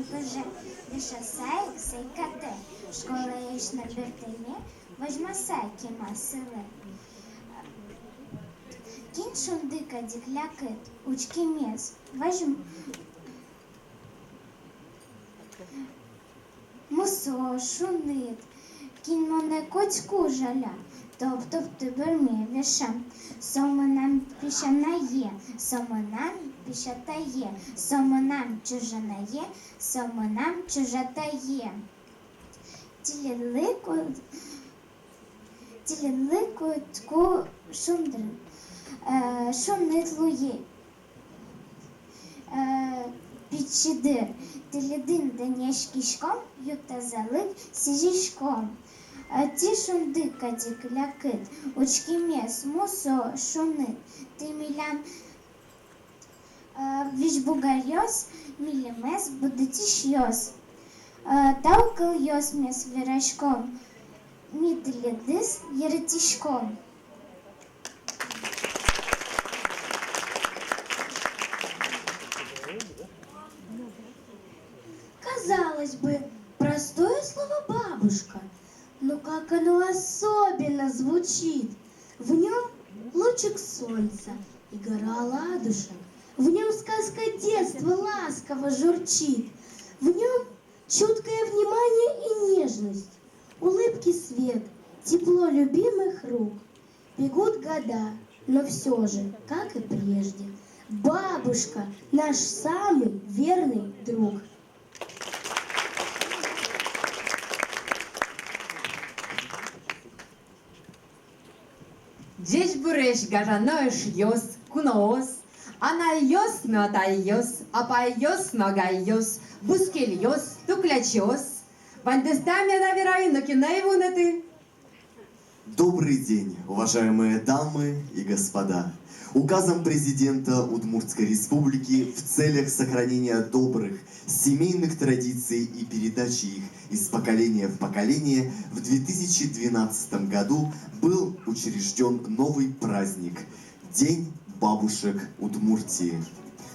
НПЖ, Виша сайк сайкате, школа ешна бертеме, важма сайки масылы. Кин шундыка диклякыт, учки мес, важм мусо, шунит, кин моне котьку жаля, топ-топ ты берме вешам, соманам пишанае, соманам пишатае, соманам чужанае, соманам чужатае. Тилинлыку тку шундры, шунит луе, пичидыр, тилидин денешкишком, ютазалык сижишком. Ти шундыка диклякыт, учки мес, мусо шунит, ты милям вишбугарьёс, милимес будетиш ёс. Таукал ёс мес верашком, митлидыс еретишком. Казалось бы, простое слово «бабушка», но как оно особенно звучит. В нем лучик солнца и гора оладушек. В нем сказка детства ласково журчит. В нем чуткое внимание и нежность, улыбки свет, тепло любимых рук. Бегут года, но все же, как и прежде, бабушка — наш самый верный друг. Дечь буреш гажаноеш йос, куноос, ана йос мёта йос, апа йос нога йос, бускель йос, туклячос. Вандестамя наверай, но кинаевунаты. Добрый день, уважаемые дамы и господа. Указом президента Удмуртской республики в целях сохранения добрых семейных традиций и передачи их из поколения в поколение в 2012 году был учрежден новый праздник – День бабушек Удмуртии.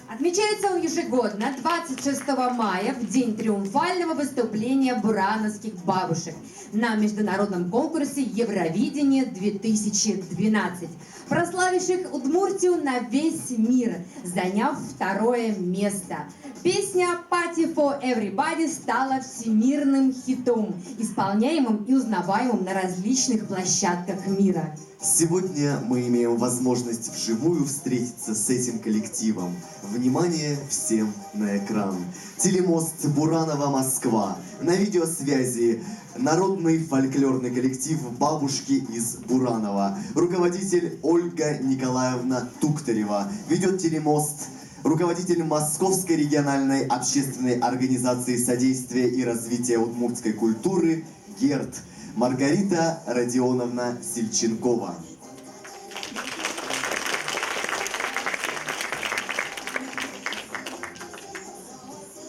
Отмечается он ежегодно 26 мая в день триумфального выступления бурановских бабушек на международном конкурсе Евровидение-2012, прославивших Удмуртию на весь мир, заняв второе место. Песня «Party for Everybody» стала всемирным хитом, исполняемым и узнаваемым на различных площадках мира. Сегодня мы имеем возможность вживую встретиться с этим коллективом. Внимание всем на экран. Телемост Буранова, Москва. На видеосвязи народный фольклорный коллектив «Бабушки из Буранова». Руководитель Ольга Николаевна Туктарева. Ведет телемост руководитель Московской региональной общественной организации содействия и развития удмуртской культуры ГЕРТ Маргарита Родионовна Сельченкова.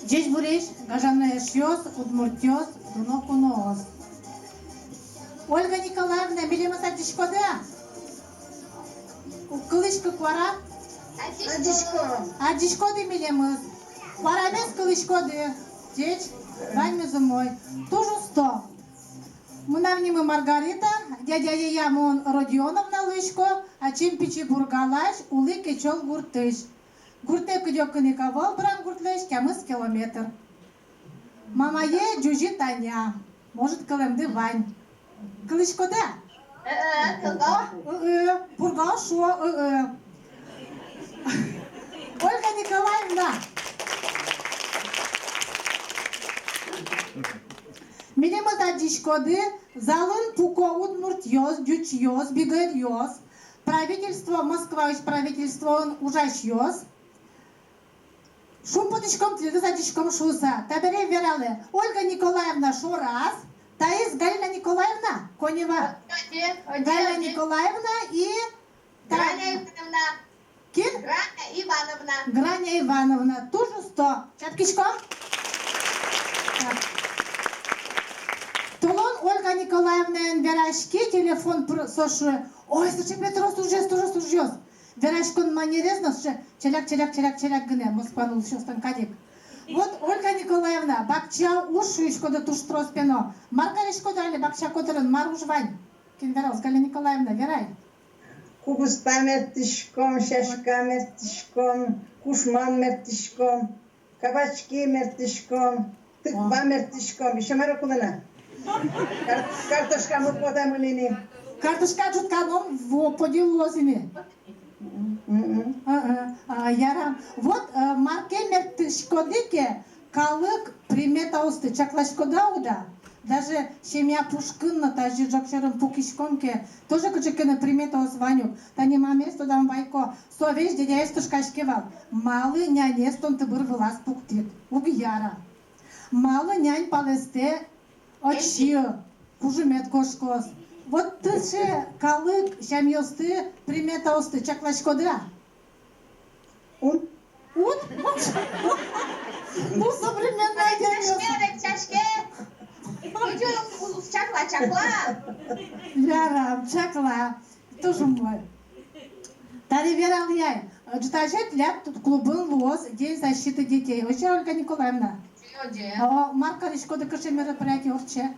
Дечь буреш, гажаноеш йос, удмуртёс, дунокуноос. Ольга Николаевна, милимаса дишкода? Кылычкы квара? А дишкоды милимыз. Кварамес кылычкоды. Дечь, вань мой. Тоже 100. Мунавнимы Маргарита, дядя Ямон Родионовна лычко, а чем пичи бургалаш, улы кечол гуртыш. Гуртеп кидёкыны кавал бран гуртлеш, кямыс километр. Мамае джужи Таня, может кылымды вань. Кылычко да? Бургал шо? Ольга Николаевна. Минимада дишкоды, залын пуко удмуртьёс, дючьёс, бигерьёс, правительство Москва, правительство он ужащёс. Шумпутычком тлиды за дишком шуса. Табере вералы. Ольга Николаевна шурас, Таис Галина Николаевна Конева. Галина Николаевна и Граня Ивановна. Кин? Граня Ивановна. Граня Ивановна. Тоже 100. Чаткичко? Тулон Ольга Николаевна Верашки, телефон соши. Ой, слушай, Петрос, уже. Верашкон манерезно, челяк гыне, Москвану шостан кадик. Вот Ольга Николаевна, бакча уши шкода туш троспено. Маргари шкода али бакча которын маружвань. Кинверос, Галя Николаевна, верай. Кубуста мертишком, шашка мертишком, кушман мертишком, кабачки мертишком, тыква мертишком. Еще мэра кулена. Картошка мы подаем или Картошка джутканом в подилозине. Ярам. Вот марке мертишкодике калык примета усты. Чаклашкода уда. Даже семья Пушкина, даже Джокшером Пукишкомке, тоже кучекена примета озваню. Та нема место дам байко. Совеж дядя есть кашкевал. Малы нянь стон ты был влас пуктит. Угияра. Малы нянь палесте очи. Кужемет кошкос. Вот ты же калык семьёсты примета осты. Чаклашкода. un Вот. Ну, современная Чашке, девушка. рек, чашке. Идем чакла, чакла. Ярам, чакла. Тоже мой. Тари верал я. Читает лет тут клубын ЛОЗ, День защиты детей. Вообще, Ольга Николаевна. Люди. Марка Ришко, да каше мероприятие урче.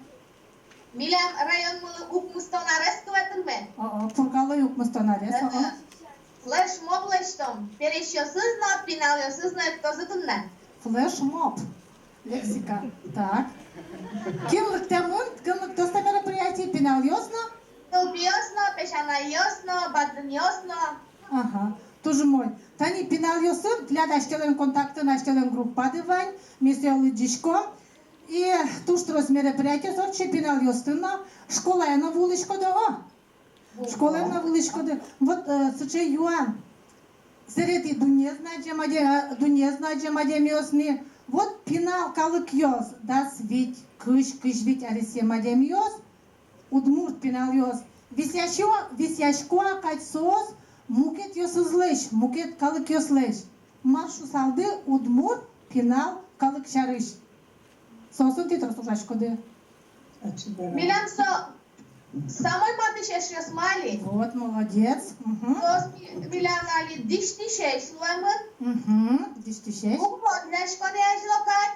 Милям район мы укмустон аресту этом мы. Пургалы юк мустанарес. Флеш моблештом. Перещосызно, пиналёсызно, кто затумна. Флешмоб. Лексика. Так. Кимлык темун, кимлык тоста мероприятие, пенал ясно? Толбиосно, пешана ясно, бадын ясно. Ага. Тоже мой. Тани пенал ясын, для наштелен контакты, наштелен группа дывань, меселы дишко. И туштрос мероприятие, сорче пенал ясына, школа я на вуличко да, школа я на вуличко да. Вот, сыче юан. Серети дунезна джемадем ясны. Вот пенал калык яс, да свить, кыш вить аресе мадем яс, удмурт пенал яс. Висяшко кайсос, мукет ясызлыш, мукет калык яслыш. Маршу салды удмурт пенал калык шарыш. Сосын титрос ужашкоды. Милям со... Самой матышеш ясмали. Вот, молодец. Сос милям али диштишеш луэмын. Диштишеш. Угвоздашко не ажлокай.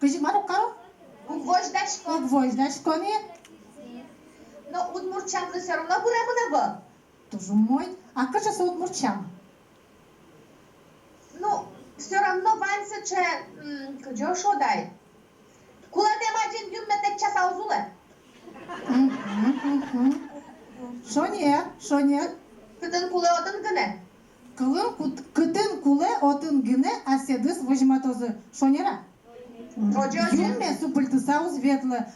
Кыжи мару кару? Угвоздашко. Гвоздашкони. Но удмурчанцы все равно буремына бы. Тоже мой. А кыжи са удмурчам? Ну, все равно ваньсы че... Кыджо шодай. Кула демаджин гюмметек час аузуле. Шоне. Кытын куле одын гыне. Кытын куле отын гыне аседыс вожматозы. Шонера? Юме супультыса узветлы.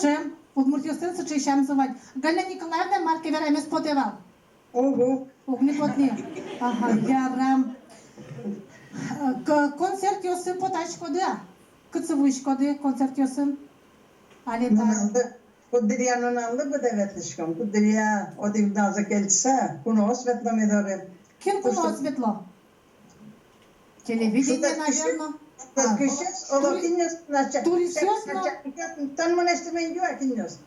Шем. Удмуртиостен сычы шам звать. Галя Николаевна марке верамес потевал. ого. Огнепотне. Ага, ярам. Концерт йосын потачкоды. Кыцывышкоды концерт йосын. Алета. Куддирия нонанlı bu devetlişkom. Kudдирия один наза кельца, куно осветло медоре. Кем куно осветло? Телевидение, наверное. Кышес, оло киньос, начать. Турисёс, но... Тан монестымен юа киньос.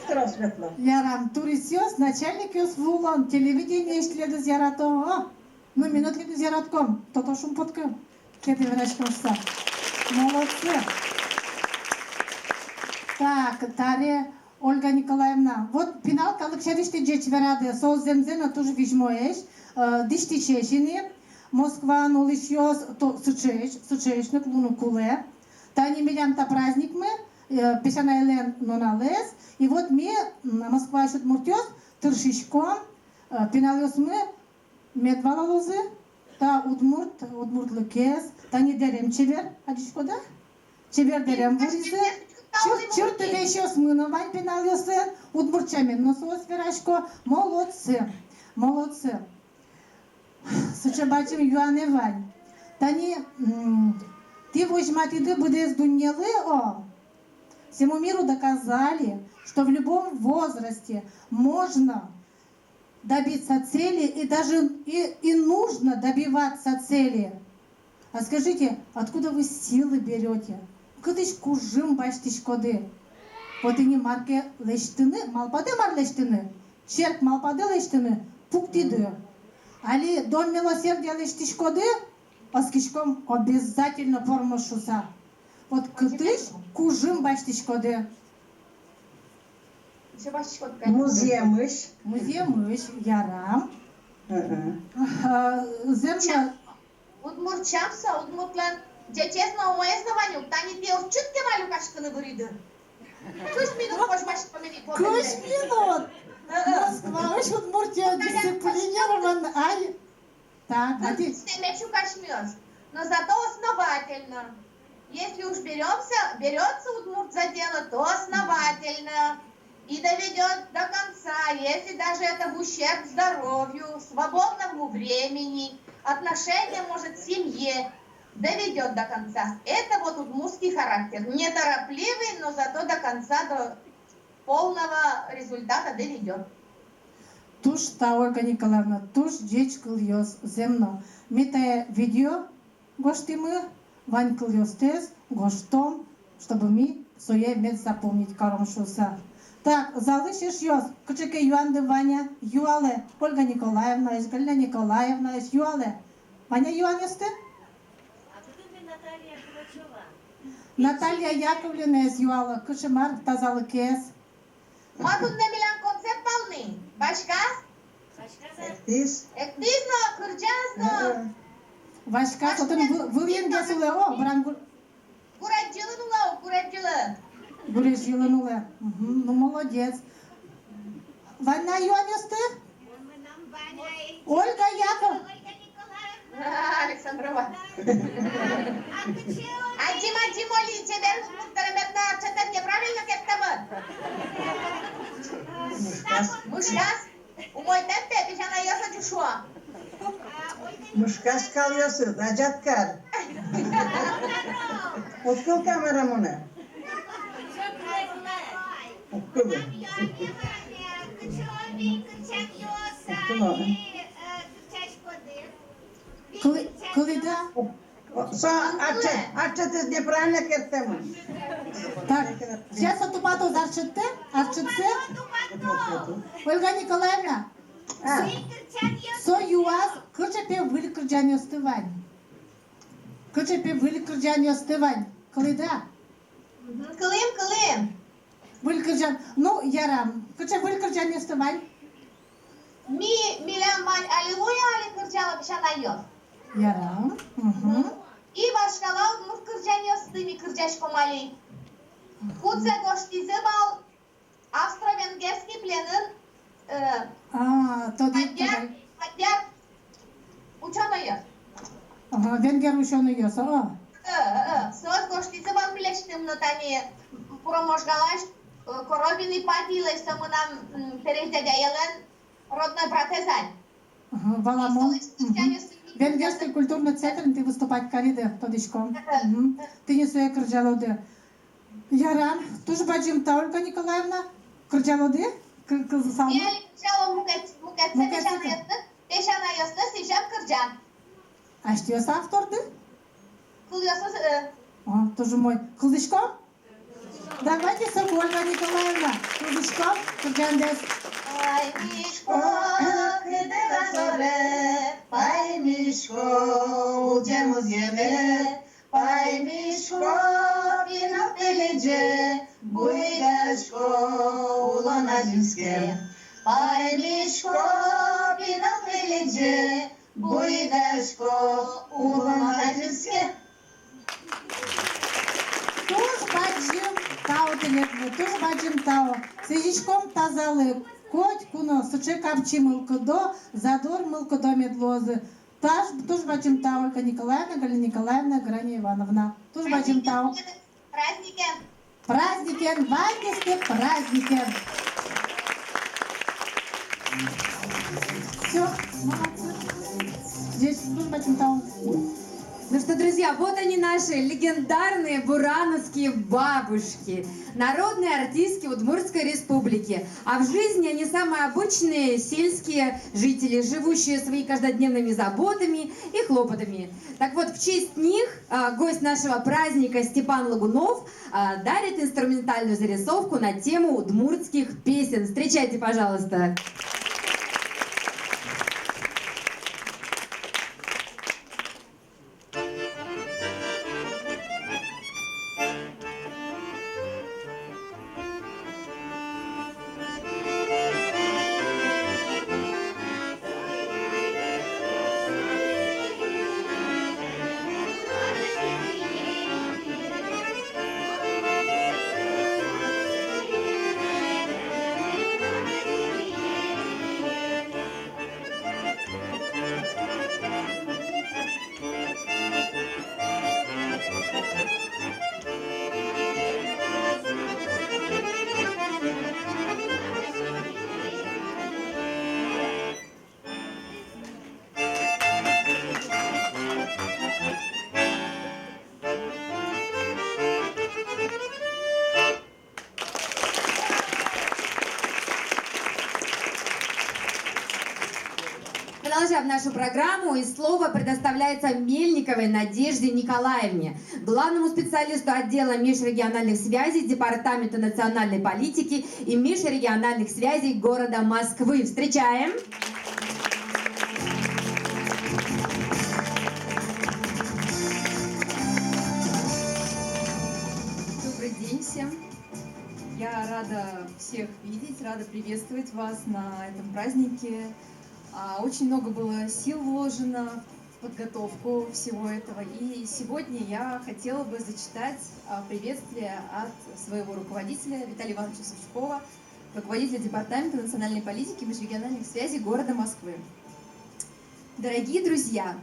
Тра светло. Ярам, турисёс, начальник ёс вулан, телевидение иштеледі зиярато. Ну, минутледі зияратком. Тото шумпотка. Кеде врачкомса. Молодцы. Так, Таре Ольга Николаевна. Вот пенал калык шариште джеч верады. Соус земзена тоже вижмоеш. Дишти чешини. Москва нулишьёс то сучешник луну куле. Тани милям-то праздник мы. Пешана Элен ноналес. И вот мы, Москва еще муртёс, тыршишком. Пенал ёс мы. Медвала лозы. Та удмурт лыкес. Тани дерем чевер. Адишко, да? Чевер дерем вуризе. Чёрт еще смыновань пенал ёсы. Удмурчамен носос верашко. Молодцы. Сыче бачим юане вань. Тани, ты возьматиды будешь дуньелы, всему миру доказали, что в любом возрасте можно добиться цели и даже и нужно добиваться цели. А скажите, откуда вы силы берете? Кыдыш кужым баштиш коды. Вот и не марке лештыны, малпады мар лештыны, черк малпады лештыны, пуктиды. Али дом милосердия лештиш коды, оскишком обязательно формашуса. Вот кытыш кужим баштишкоды. Еще башечка такая. Музеемыш. Музеемыш, ярам. Земля... Удмуртчамса, удмуртлан. Честно, у моей знаванию, тани те чутки малю кашканы выриды. Кыш минут хош башет помени. Кыш минут! Москва, уж Удмуртия дисциплинирован, ай. Так, а ты... Стемечу кашмёс. Но зато основательно. Если уж берется Удмурт за дело, то основательно. И доведет до конца, если даже это в ущерб здоровью, свободному времени, отношения, может, к семье, доведет до конца. Это вот удмуртский характер. Неторопливый, но зато до конца, до полного результата доведет. Туш та Ольга Николаевна, туш деч кыльёс земно. Митая видео гоштимы, вань кыльёс тез, гоштом, чтобы ми сое мед запомнить коромшуса. Так, залышишь ёс, кычеке юанды Ваня, юале, Ольга Николаевна, Галина Николаевна, юале. Ваня юан ёсты? Наталья Яковлевна из юала, кычемар тазалы кес. Матун не милан концерт полный. Башка? Эктис. Эктизно, кырджазно. Вашка, сотын выльенге суле, о, брангур. Кураджылы нулау, кураджылы. Гуреш Елануле. Ну, молодец. Ваня юан ёсты? Ольга Яков. Александрова. Адим, Оли, тебе удмуртараметна чатат неправильно кеттамы. Мушкас. Умой тетте, пишана ёса чушуа. Мушкас калıyorsun, Rajatkar. Okul kameramını. Okul. Кылыда? Арчатız неправильно кеттемы. Так, сейчас отупату зарчытты, арчытты. Ольга Николаевна, со юаз, кычепе выль кырджан ёстывань. Кычепе выль кырджан ёстывань. Кылыда? Кылым. Выль кырджан, ну, ярам. Кычеп выль кырджан ёстывань. Милям мань аллилуйя, али кырджала пишана ёс. Ярам. И башкала удмурт кырджан ёсты, ми кырджашко мали. Худзе гоштизыбал австро-венгерский пленын Мадяр ученый ёс. Венгер ученый ёс, о. Söz goштизыбал билештим, но тани проможгалаш коробины падилы, что мы нам перейдяяlen родной братезань. Валамон. Венгерский культурный центр, ты выступать кариды, тодишком. Ты не своя кырджалоды. Яран, тоже баджим та Ольга Николаевна, кырджалоды? Я кырджала мукетсе пешана ёсты, сижам кырджан. А что ёс авторды? Кыл ёсы... Тоже мой. Кылдышком? Давайте с Ольга Николаевна. Кылдышком, кырджандес. Ай, Мишко, кыдыга соре, пай, Мишко, улчемыз еме, пай, Мишко, пинал тележе, буйгашко, улана жинске. Пай, Мишко, пинал тележе, буйгашко, улана жинске. Туж баджим тау телефон, туж баджим тау. Сижишком тазалы. Коть куно, суче капчи мылкодо, задор мылкодо медлозы. Туж баджим тау Ольга Николаевна, Галина Николаевна, Грани Ивановна. Туж баджим тау. Праздникен. Праздникен, вандиске праздникен. Все, молодцы. Здесь туж баджим тау. Ну что, друзья, вот они наши легендарные бурановские бабушки, народные артистки Удмуртской республики. А в жизни они самые обычные сельские жители, живущие своими каждодневными заботами и хлопотами. Так вот, в честь них гость нашего праздника Степан Лагунов дарит инструментальную зарисовку на тему удмуртских песен. Встречайте, пожалуйста. продолжаем нашу программу, и слово предоставляется Мельниковой Надежде Николаевне, главному специалисту отдела межрегиональных связей Департамента национальной политики и межрегиональных связей города Москвы. Встречаем! Добрый день всем! Я рада всех видеть, рада приветствовать вас на этом празднике. Очень много было сил вложено в подготовку всего этого. И сегодня я хотела бы зачитать приветствие от своего руководителя Виталия Ивановича Сучкова, руководителя Департамента национальной политики и межрегиональных связей города Москвы. Дорогие друзья,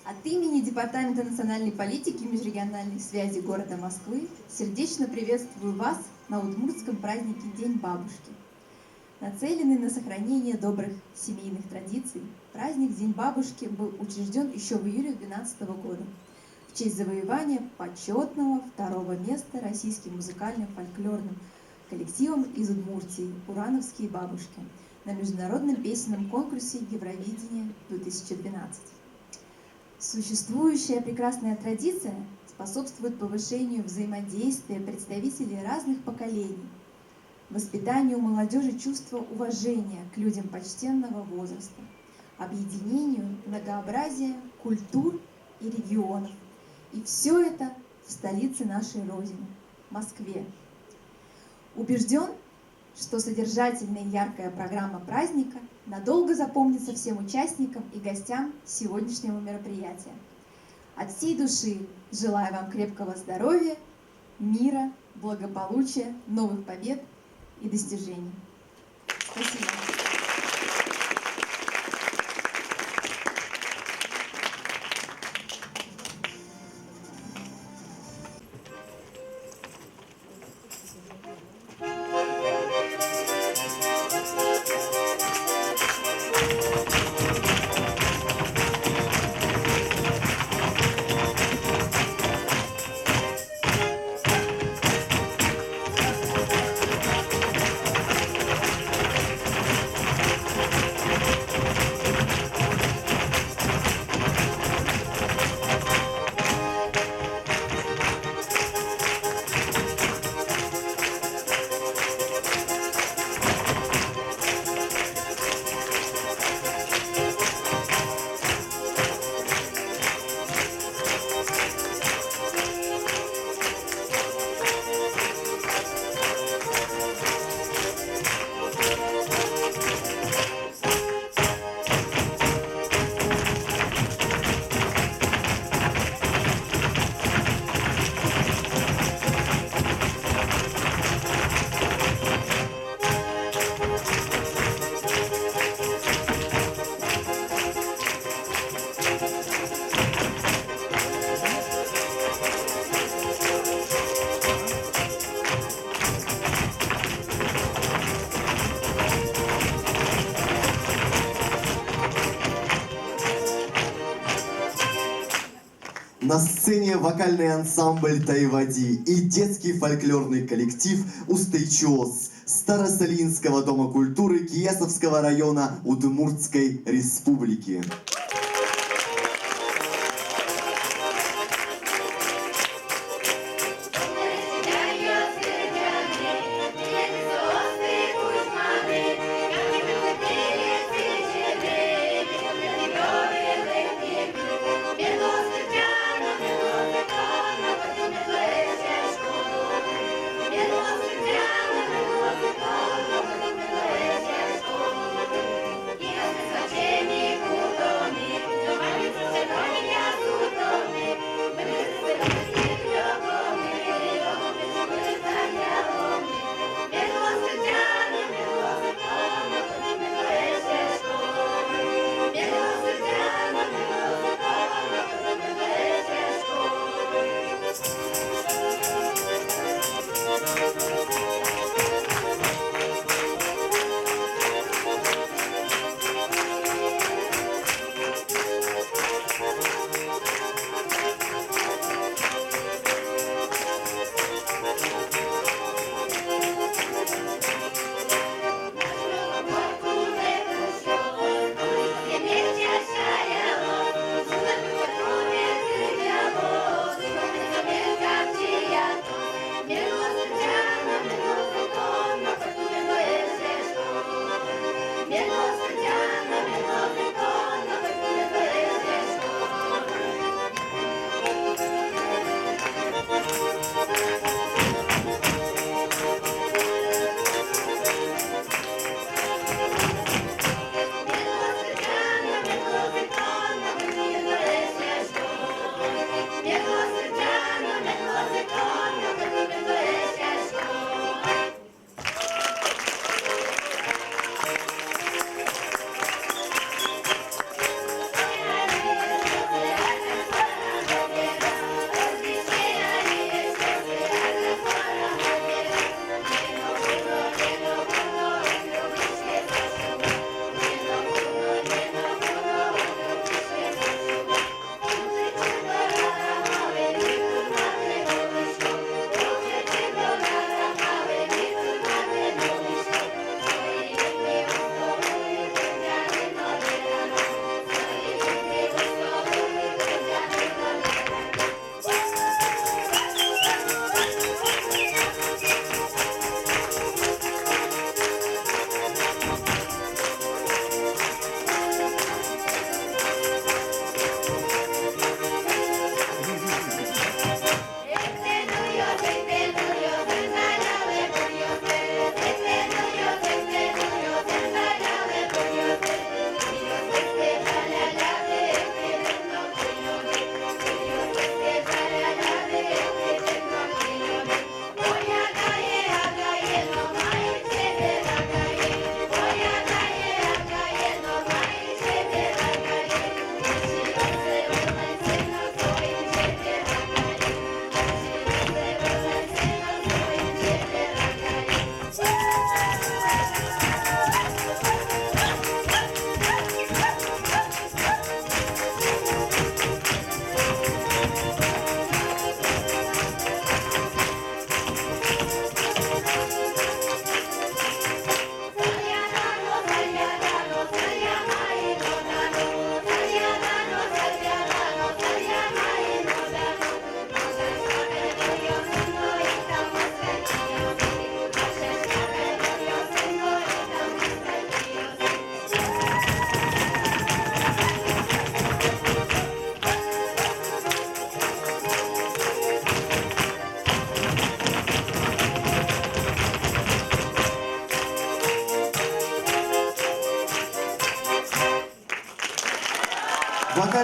от имени Департамента национальной политики и межрегиональных связей города Москвы сердечно приветствую вас на удмуртском празднике День бабушки. Нацеленный на сохранение добрых семейных традиций, праздник День бабушки был учрежден еще в июле 2012 года в честь завоевания почетного второго места российским музыкальным фольклорным коллективом из Удмуртии «Урановские бабушки» на международном песенном конкурсе Евровидение 2012. Существующая прекрасная традиция способствует повышению взаимодействия представителей разных поколений, воспитанию у молодежи чувства уважения к людям почтенного возраста, объединению многообразия культур и регионов. И все это в столице нашей Родины, Москве. Убежден, что содержательная и яркая программа праздника надолго запомнится всем участникам и гостям сегодняшнего мероприятия. От всей души желаю вам крепкого здоровья, мира, благополучия, новых побед и достижений. Спасибо. На сцене вокальный ансамбль «Тайвади» и детский фольклорный коллектив «Устойчиоз» Старосолинского дома культуры Киясовского района Удмуртской республики. Thank you.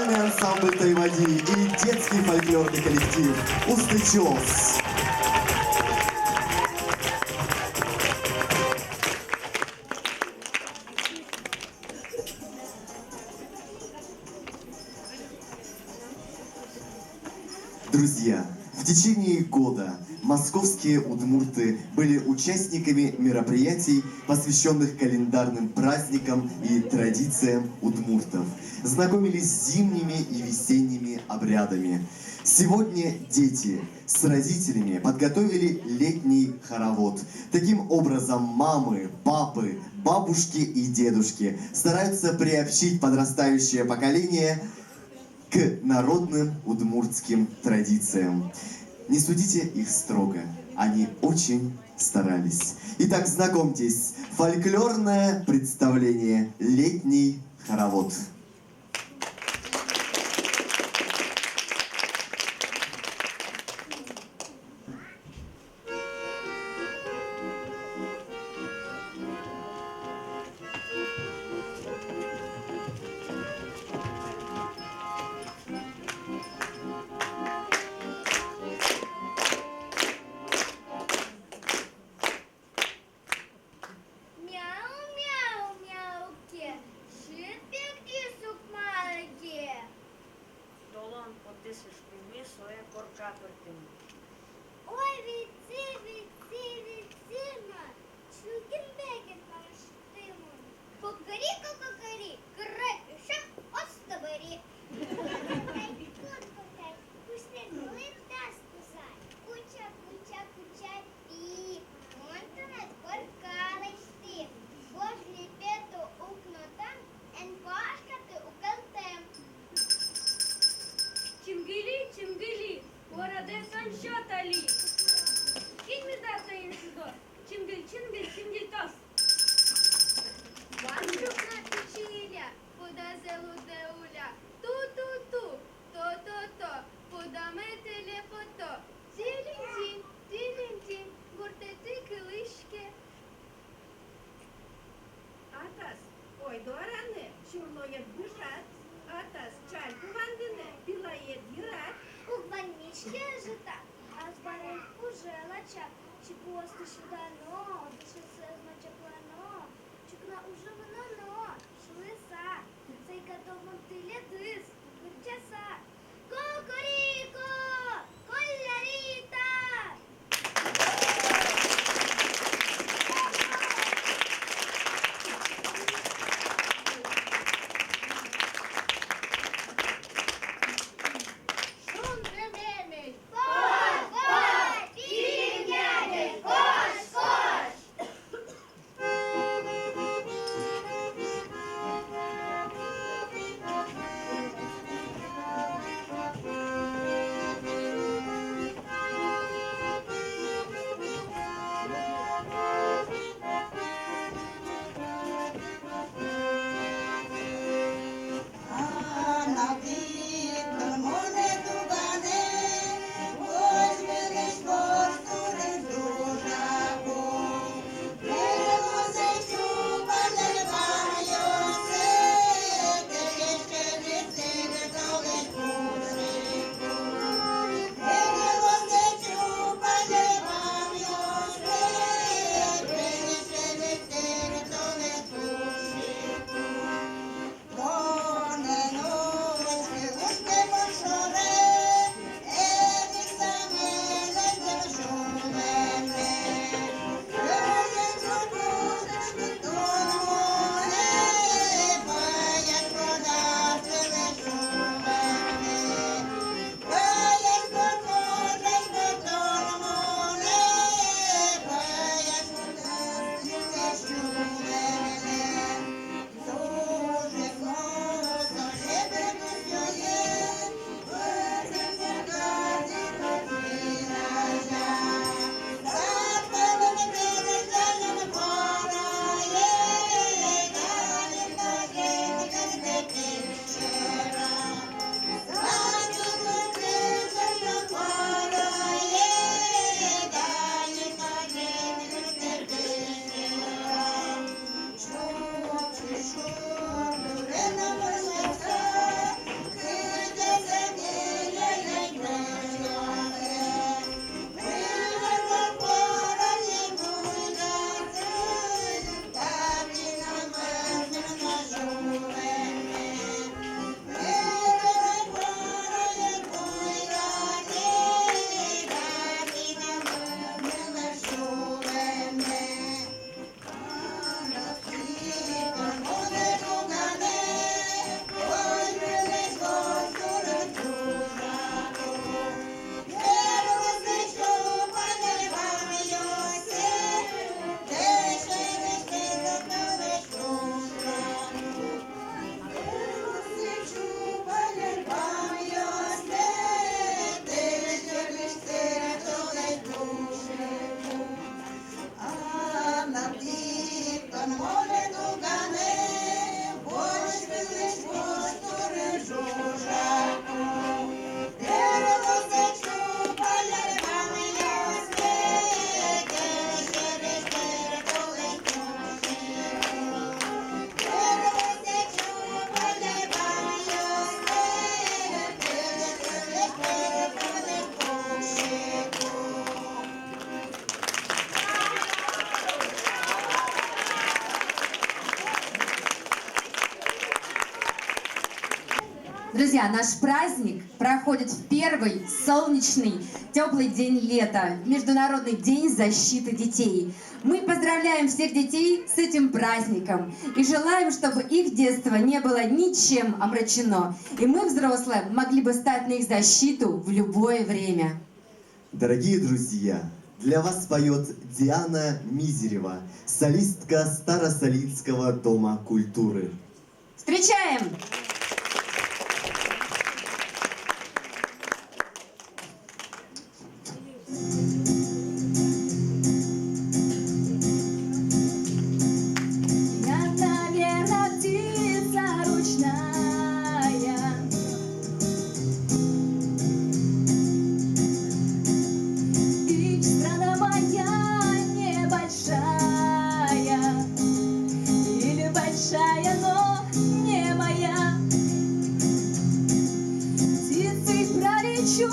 Вокальный ансамбль Тайвади и детский фольклорный коллектив Устычевс. Друзья, в течение года московские удмурты были участниками мероприятий, посвященных календарным праздникам и традициям удмуртов. Знакомились с зимними и весенними обрядами. Сегодня дети с родителями подготовили летний хоровод. Таким образом, мамы, папы, бабушки и дедушки стараются приобщить подрастающее поколение к народным удмуртским традициям. Не судите их строго, они очень старались. Итак, знакомьтесь, фольклорное представление «Летний хоровод». Ой, вицина, чугінбегін маштимон. Кукаріко, край, шах, остабарі. Кот, пусти, коли дасть кусай. Куча, пі. Монтанет, коркалишти. Божлі пету укнотам, ен пашкати укалтем. Чимгили, городе саншатали. Кинь мне дата инсидор. Чингиль тос. Ванчук на печиля, куда зелуде уля. Ту-ту-ту, то-то-то, куда метеле фото. Тилин-тин, гуртети килишки. Атас, ой, дуаране, шурлоет бежать. Атас, чай кувандыне, пилает гирать. У больничке жита, а з барельку желача. Чи просто щодано, дишиться знача плано. Чукна уже воно, шлиса. Цей готовом ти лядис, часа. Кокоріко, коляріта. Друзья, наш праздник проходит в первый солнечный, теплый день лета, Международный день защиты детей. Мы поздравляем всех детей с этим праздником и желаем, чтобы их детство не было ничем омрачено, и мы, взрослые, могли бы стать на их защиту в любое время. Дорогие друзья, для вас поет Диана Мизерева, солистка Старосолинского дома культуры. Встречаем! Я, наверное, птица ручная. И страна моя небольшая, или большая, но не моя. Птицей пролечу,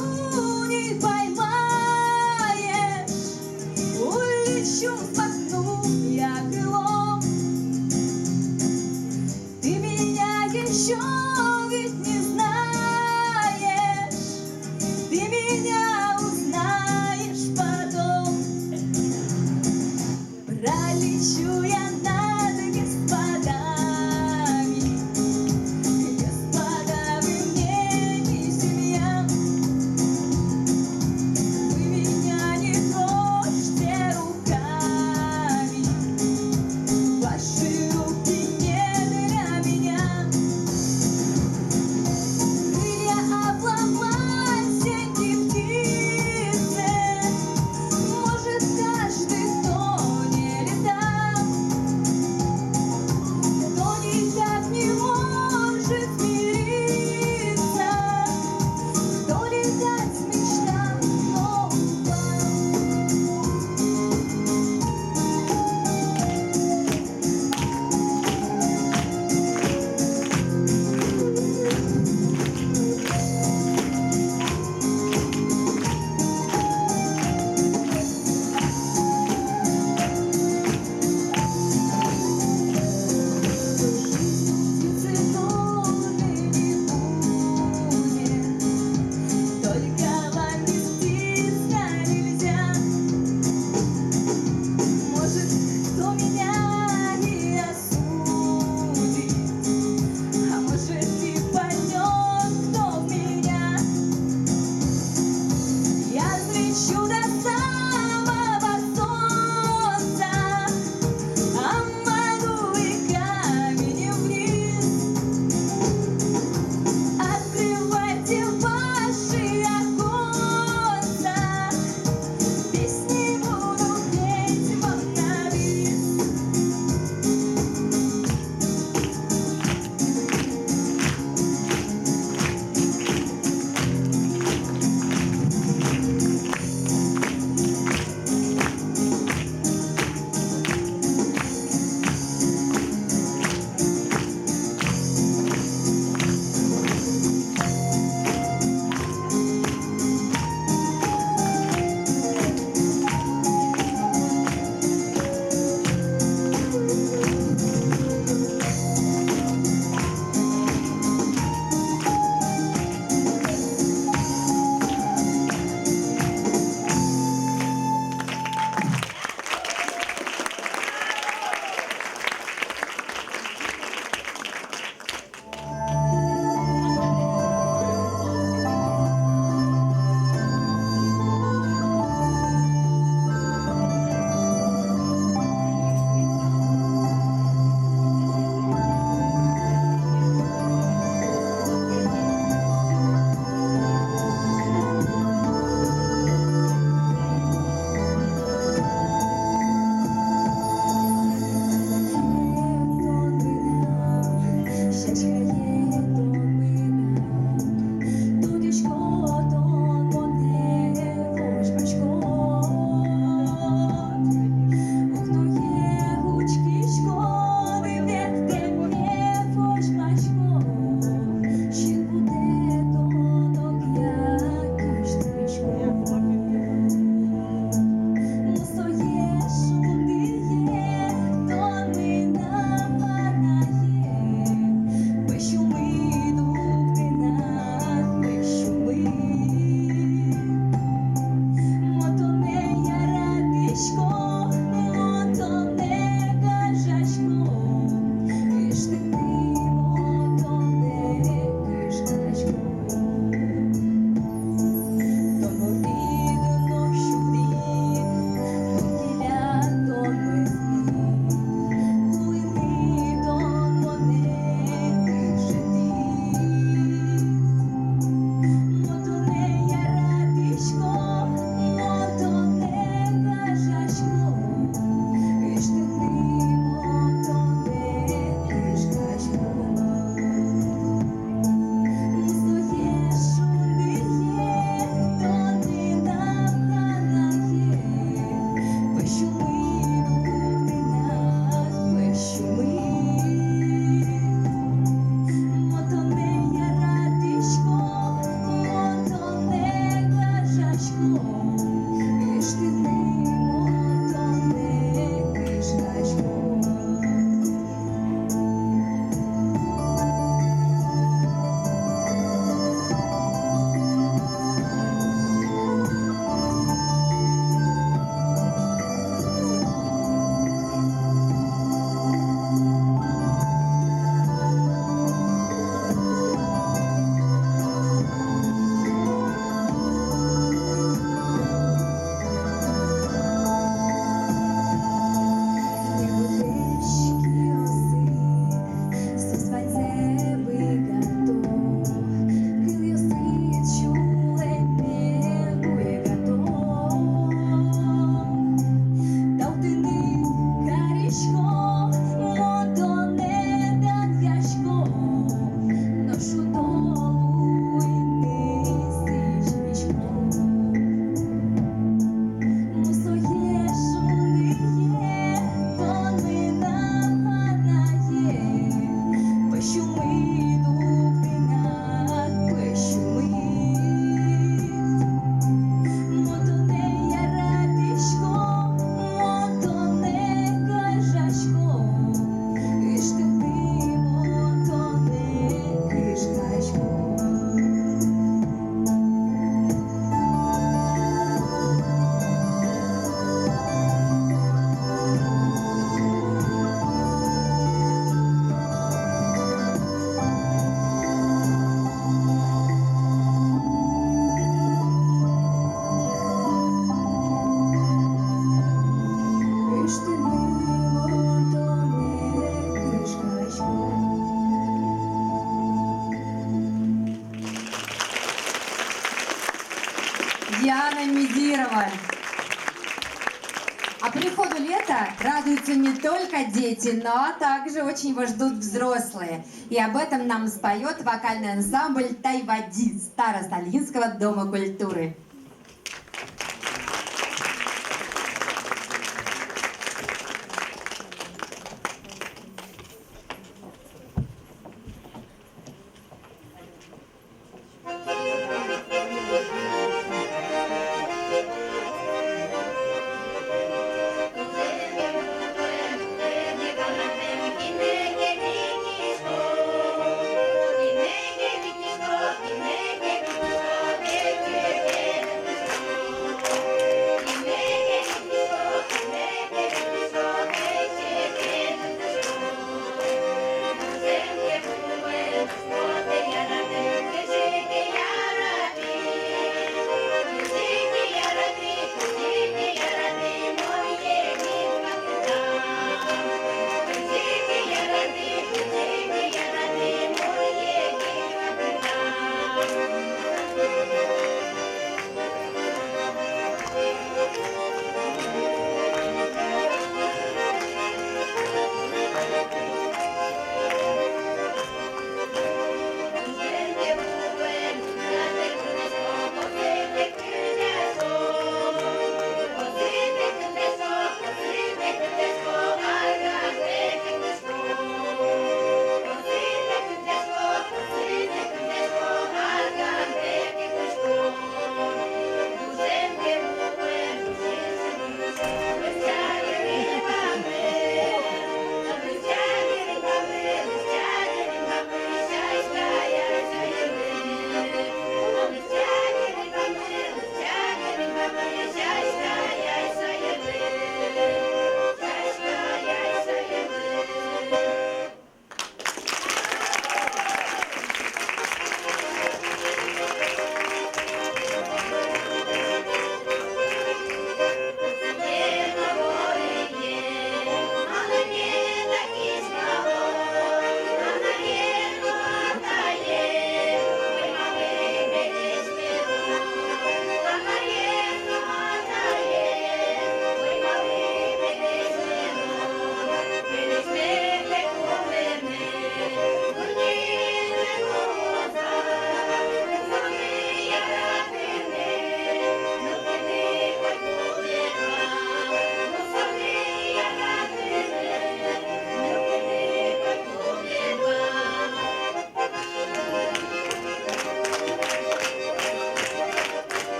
не поймаешь, улечу, взмахну я крылом. Ты меня еще ведь не знаешь, ты меня узнаешь потом. Пролечу я над господами, господа, вы мне не семья. Вы меня не трожьте руками, Диана Медирова. А приходу лета радуются не только дети, но также очень его ждут взрослые. И об этом нам споет вокальный ансамбль «Тайвади» Старосталинского дома культуры. Thank you.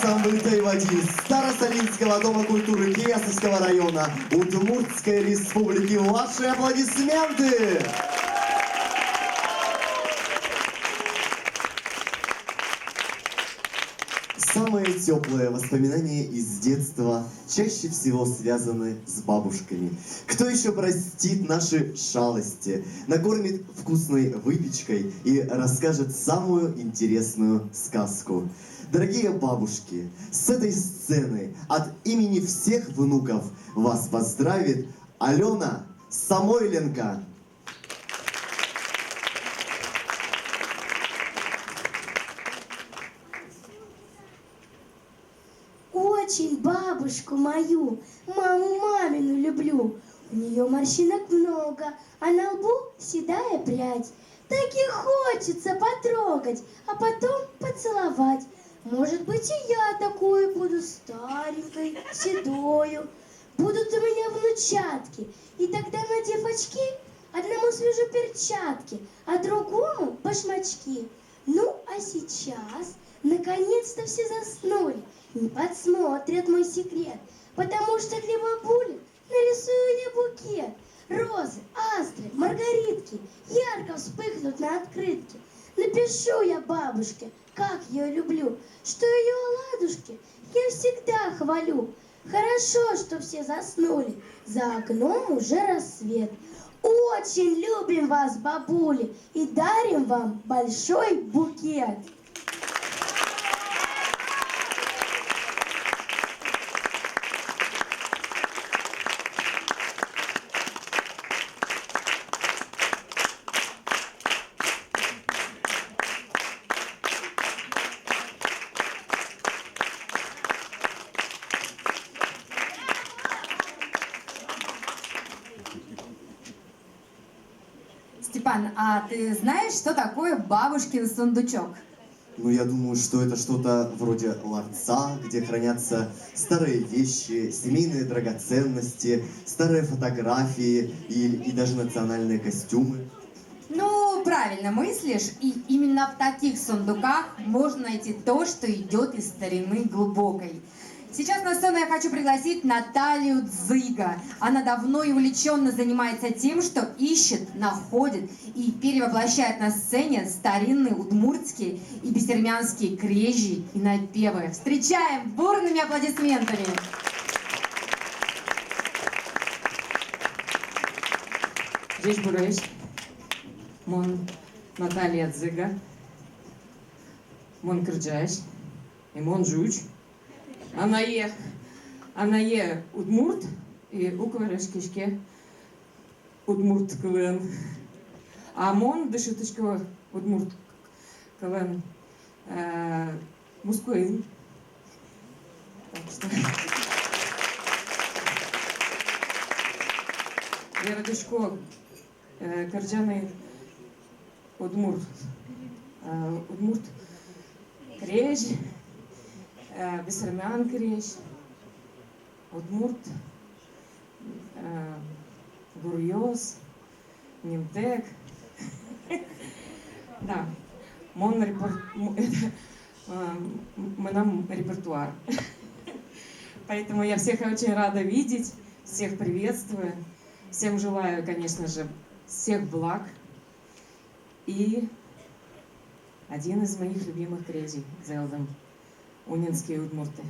ансамбль Тайвади Старосолинского дома культуры Киясовского района Удмуртской республики. Ваши аплодисменты! Самые теплые воспоминания из детства чаще всего связаны с бабушками. Кто еще простит наши шалости, накормит вкусной выпечкой и расскажет самую интересную сказку. Дорогие бабушки, с этой сцены от имени всех внуков вас поздравит Алена Самойленко. Очень бабушку мою, маму мамину люблю. У нее морщинок много, а на лбу седая прядь. Так и хочется потрогать, а потом поцеловать. Может быть, и я такую буду старенькой, седою. Будут у меня внучатки, и тогда, надев очки, одному свяжу перчатки, а другому башмачки. Ну, а сейчас, наконец-то все заснули, не подсмотрят мой секрет, потому что для бабули нарисую я букет. Розы, астры, маргаритки ярко вспыхнут на открытке. Напишу я бабушке, как ее люблю, что ее оладушки я всегда хвалю. Хорошо, что все заснули, за окном уже рассвет. Очень любим вас, бабули, и дарим вам большой букет. Степан, а ты знаешь, что такое бабушкин сундучок? Ну, я думаю, что это что-то вроде ларца, где хранятся старые вещи, семейные драгоценности, старые фотографии и даже национальные костюмы. Ну, правильно мыслишь, и именно в таких сундуках можно найти то, что идет из старины глубокой. Сейчас на сцену я хочу пригласить Наталью Дзыга. Она давно и увлеченно занимается тем, что ищет, находит и перевоплощает на сцене старинные удмуртские и бестермянские крежи и напевы. Встречаем бурными аплодисментами! Здесь бурайс, мон Наталья Дзыга, мон Кырджайс, и мон Жуч. Она е удмурт, и уквареш кишке удмурт кылын. А мон дышиточка удмурт кылын мускуин. Так что... Я радушко Кырджаны удмурт креш, бестермян креш, удмурт гурьоз, нимтек. Да, мы нам репертуар. Поэтому я всех очень рада видеть, всех приветствую. Всем желаю, конечно же, всех благ. И один из моих любимых крезей, Зелдом, Унинские удмурты.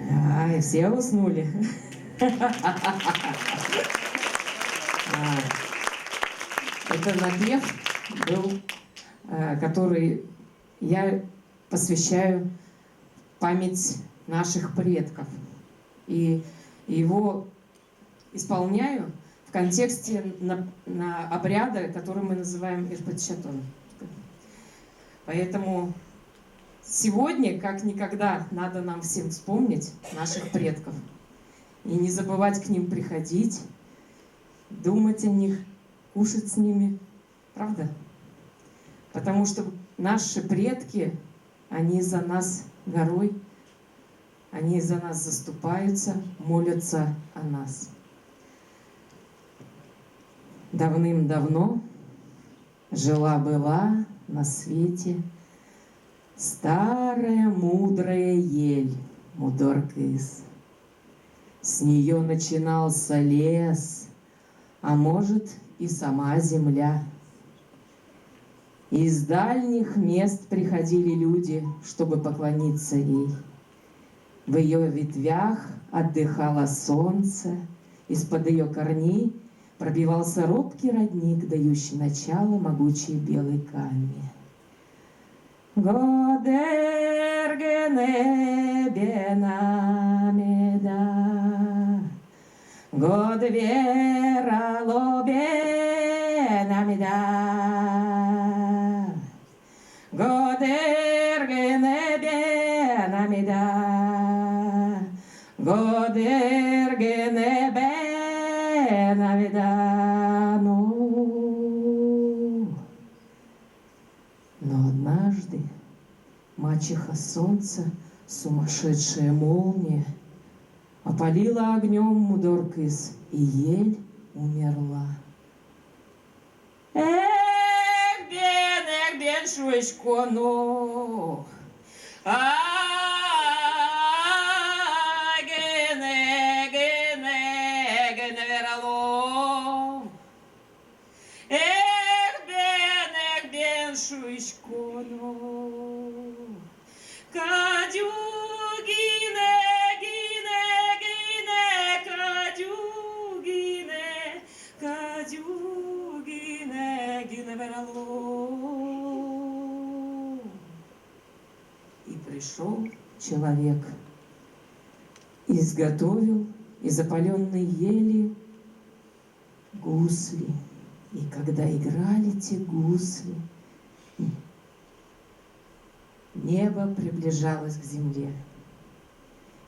Ай, все уснули. Это напев был, который я посвящаю память наших предков. И его исполняю в контексте на обряда, который мы называем Ирпатчатон. Поэтому сегодня, как никогда, надо нам всем вспомнить наших предков. И не забывать к ним приходить, думать о них, кушать с ними. Правда? Потому что наши предки, они за нас горой, они за нас заступаются, молятся о нас. Давным-давно жила-была на свете старая мудрая ель, Мудоркис. С нее начинался лес, а может и сама земля. Из дальних мест приходили люди, чтобы поклониться ей. В ее ветвях отдыхало солнце, из-под ее корней пробивался робкий родник, дающий начало могучей белой каме. Годергене бенамеда, Годвера лобенамеда, Годергене бенамеда, Годергене бенамеда. Но однажды мачеха солнца, сумасшедшая молния, опалила огнем Мудоркис, и ель умерла. Эх, бен, шуечко, гене верало. Эх, бен, шуечко, кадю, и пришел человек, изготовил из опаленной ели гусли. И когда играли те гусли, небо приближалось к земле.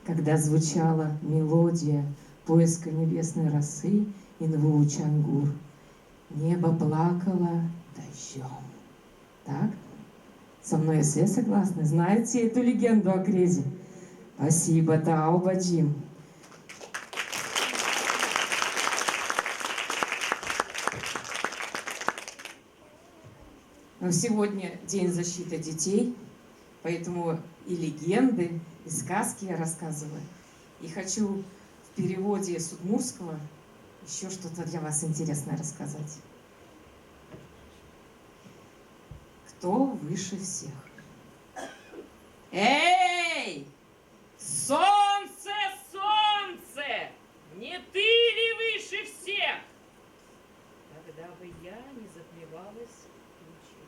Когда звучала мелодия поиска небесной росы и Инву-Чангур, небо плакало дождем. Так? Со мной все согласны? Знаете эту легенду о Крезе? Спасибо, Таубаджим. Но сегодня День защиты детей, поэтому и легенды, и сказки я рассказываю. И хочу в переводе с удмуртского еще что-то для вас интересное рассказать. Кто выше всех? Эй! Солнце, солнце! Не ты ли выше всех? Тогда бы я не затмевалась тучей.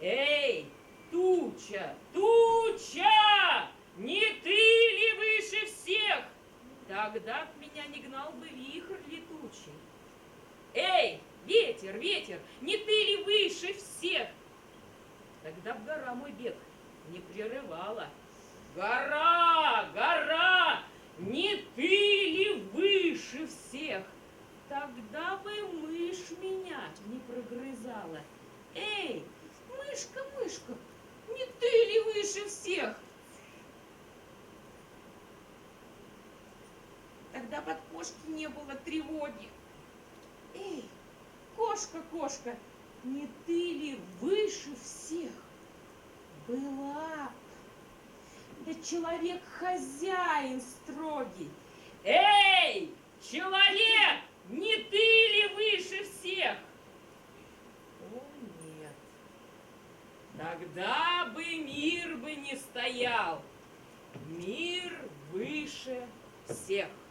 Эй, туча, туча! Не ты ли выше всех? Тогда б меня не гнал бы вихрь летучий. Эй, ветер, ветер, не ты ли выше всех? Тогда б гора мой бег не прерывала. Гора, гора, не ты ли выше всех? Тогда бы мышь меня не прогрызала. Эй, мышка, мышка, не ты ли выше всех? Тогда бы от кошки не было тревоги. Эй, кошка, кошка, не ты ли выше всех? Была. Да человек хозяин строгий. Эй, человек, не ты ли выше всех? О, нет. Тогда бы мир бы не стоял. Мир выше всех.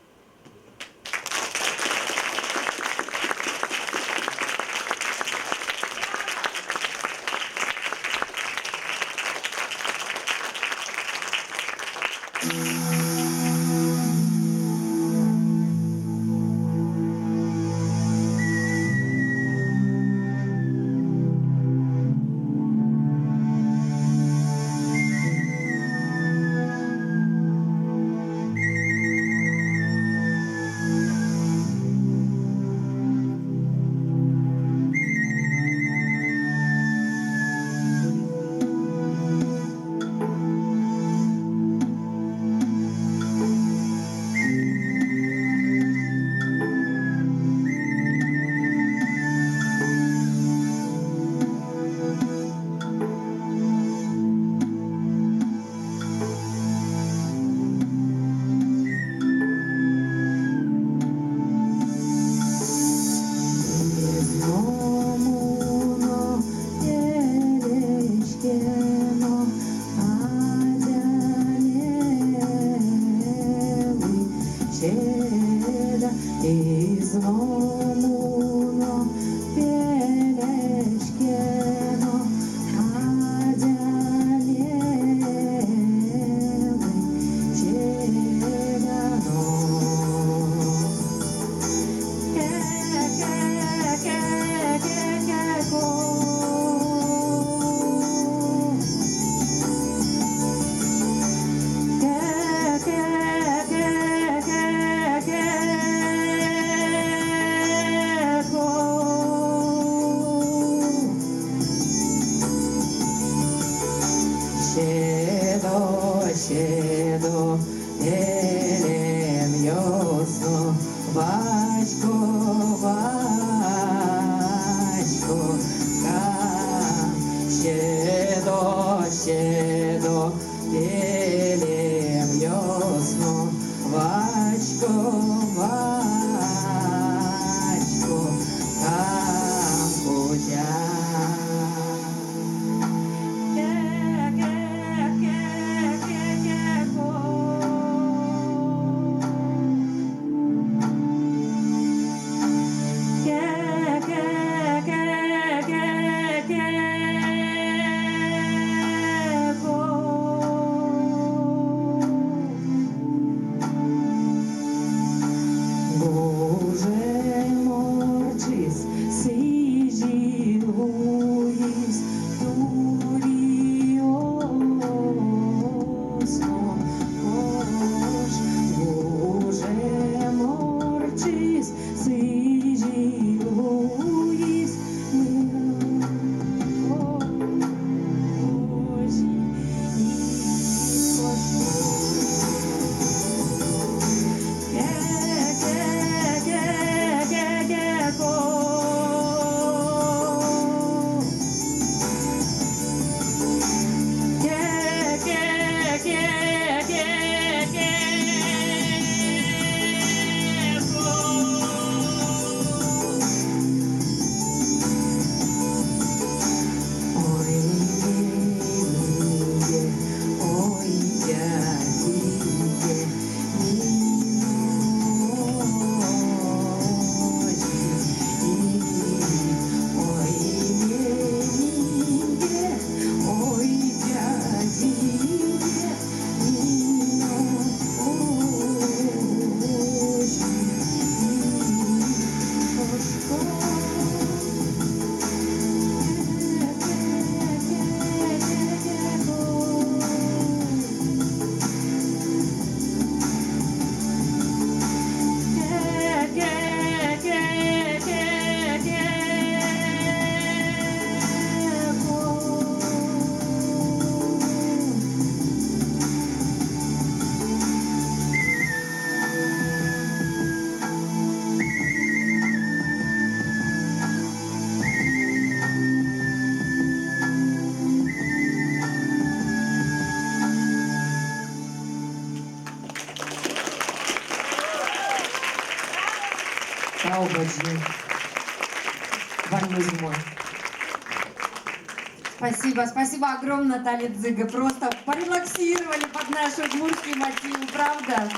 Спасибо, спасибо огромное, Наталья Дзыга. Просто порелаксировали под наши удмуртские мотивы, правда?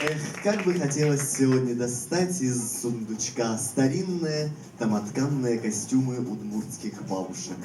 Эх, как бы хотелось сегодня достать из сундучка старинные домотканные костюмы удмуртских бабушек.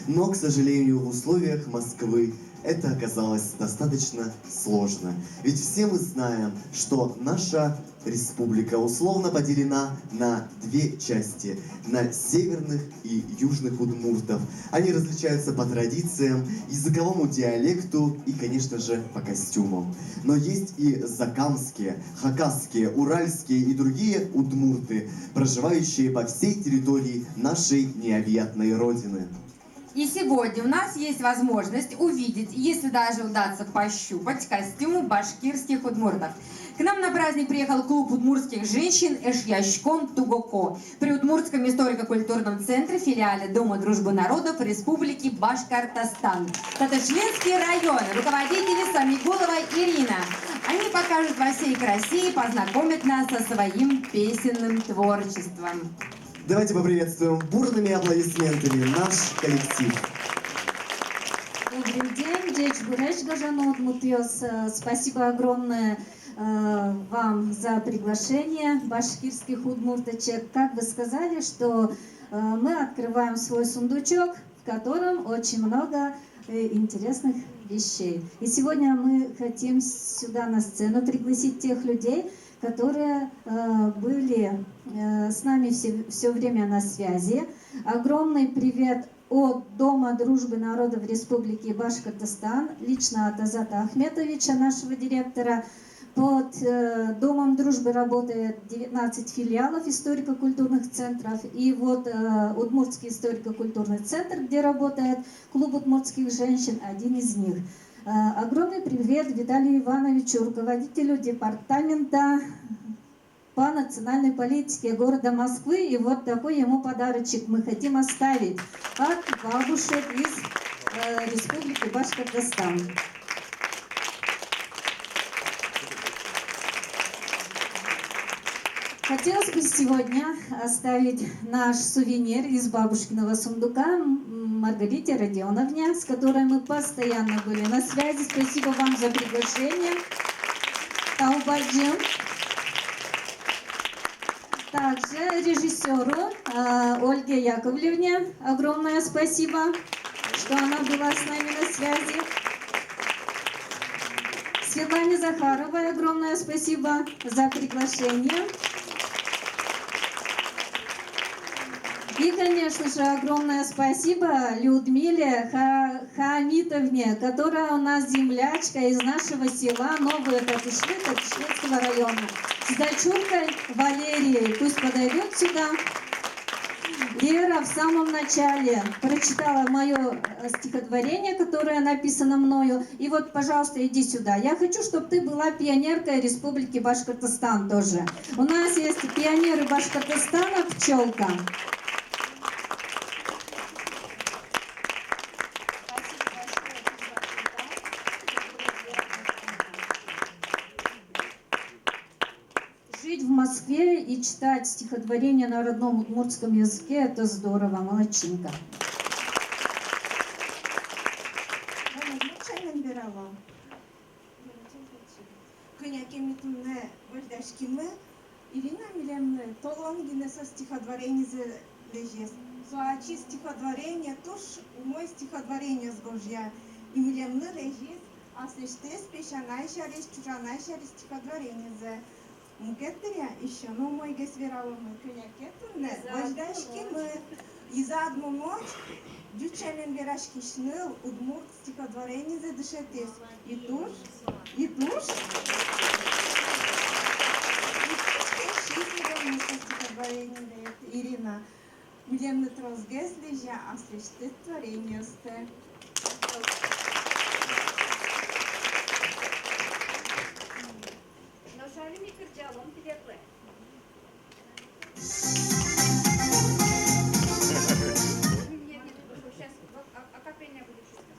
Но, к сожалению, в условиях Москвы это оказалось достаточно сложно. Ведь все мы знаем, что наша республика условно поделена на две части, на северных и южных удмуртов. Они различаются по традициям, языковому диалекту и, конечно же, по костюмам. Но есть и закамские, хакасские, уральские и другие удмурты, проживающие по всей территории нашей необъятной родины. И сегодня у нас есть возможность увидеть, если даже удастся пощупать, костюмы башкирских удмуртов. К нам на праздник приехал клуб удмуртских женщин «Эшьяшком Тугоко» при Удмуртском историко-культурном центре, филиале Дома дружбы народов Республики Башкортостан. Татышленский район, руководители Самигулова Ирина. Они покажут во всей красе и познакомят нас со своим песенным творчеством. Давайте поприветствуем бурными аплодисментами наш коллектив. Добрый день, Деч Буреш Гажану Удмуртиос. Спасибо огромное вам за приглашение башкирских удмурточек. Как вы сказали, что мы открываем свой сундучок, в котором очень много интересных вещей. И сегодня мы хотим сюда на сцену пригласить тех людей, которые были с нами все время на связи. Огромный привет от Дома дружбы народов Республики Башкортостан, лично от Азата Ахметовича, нашего директора. Под Домом дружбы работает 19 филиалов историко-культурных центров. И вот Удмуртский историко-культурный центр, где работает клуб удмуртских женщин, один из них. Огромный привет Виталию Ивановичу, руководителю департамента по национальной политике города Москвы. И вот такой ему подарочек мы хотим оставить от бабушек из Республики Башкортостан. Хотелось бы сегодня оставить наш сувенир из бабушкиного сундука Маргарите Родионовне, с которой мы постоянно были на связи. Спасибо вам за приглашение. Таубаджин. Также режиссеру Ольге Яковлевне огромное спасибо, что она была с нами на связи. Светлане Захаровой огромное спасибо за приглашение. И, конечно же, огромное спасибо Людмиле Хамитовне, которая у нас землячка из нашего села Новые Татышли, Татышленского района. С дочуркой Валерией, пусть подойдет сюда. Лера в самом начале прочитала мое стихотворение, которое написано мною. И вот, пожалуйста, иди сюда. Я хочу, чтобы ты была пионеркой Республики Башкортостан тоже. У нас есть пионеры Башкортостана, пчелка. Жить в Москве и читать стихотворение на родном удмуртском языке — это здорово, молодчинка. Ирина Милемна, толонгина со стихотворение лежит. Суачи стихотворение, туш мой стихотворение с Божья. И Милемна лежит, а слышишь, пешанай шариш, чужанай шариш стихотворение за. Мукеттеря еще, ну мой гесверала мы кынякетунне, вождашки мы и за одну ночь дюченен верашки шныл, удмурт стихотворение за дышетес. И туш, и туш. Ирина, Милемна трозгез лежа, а слышите творение сте. Нажали кырджалом билетле. Сейчас акапельная будет чисто.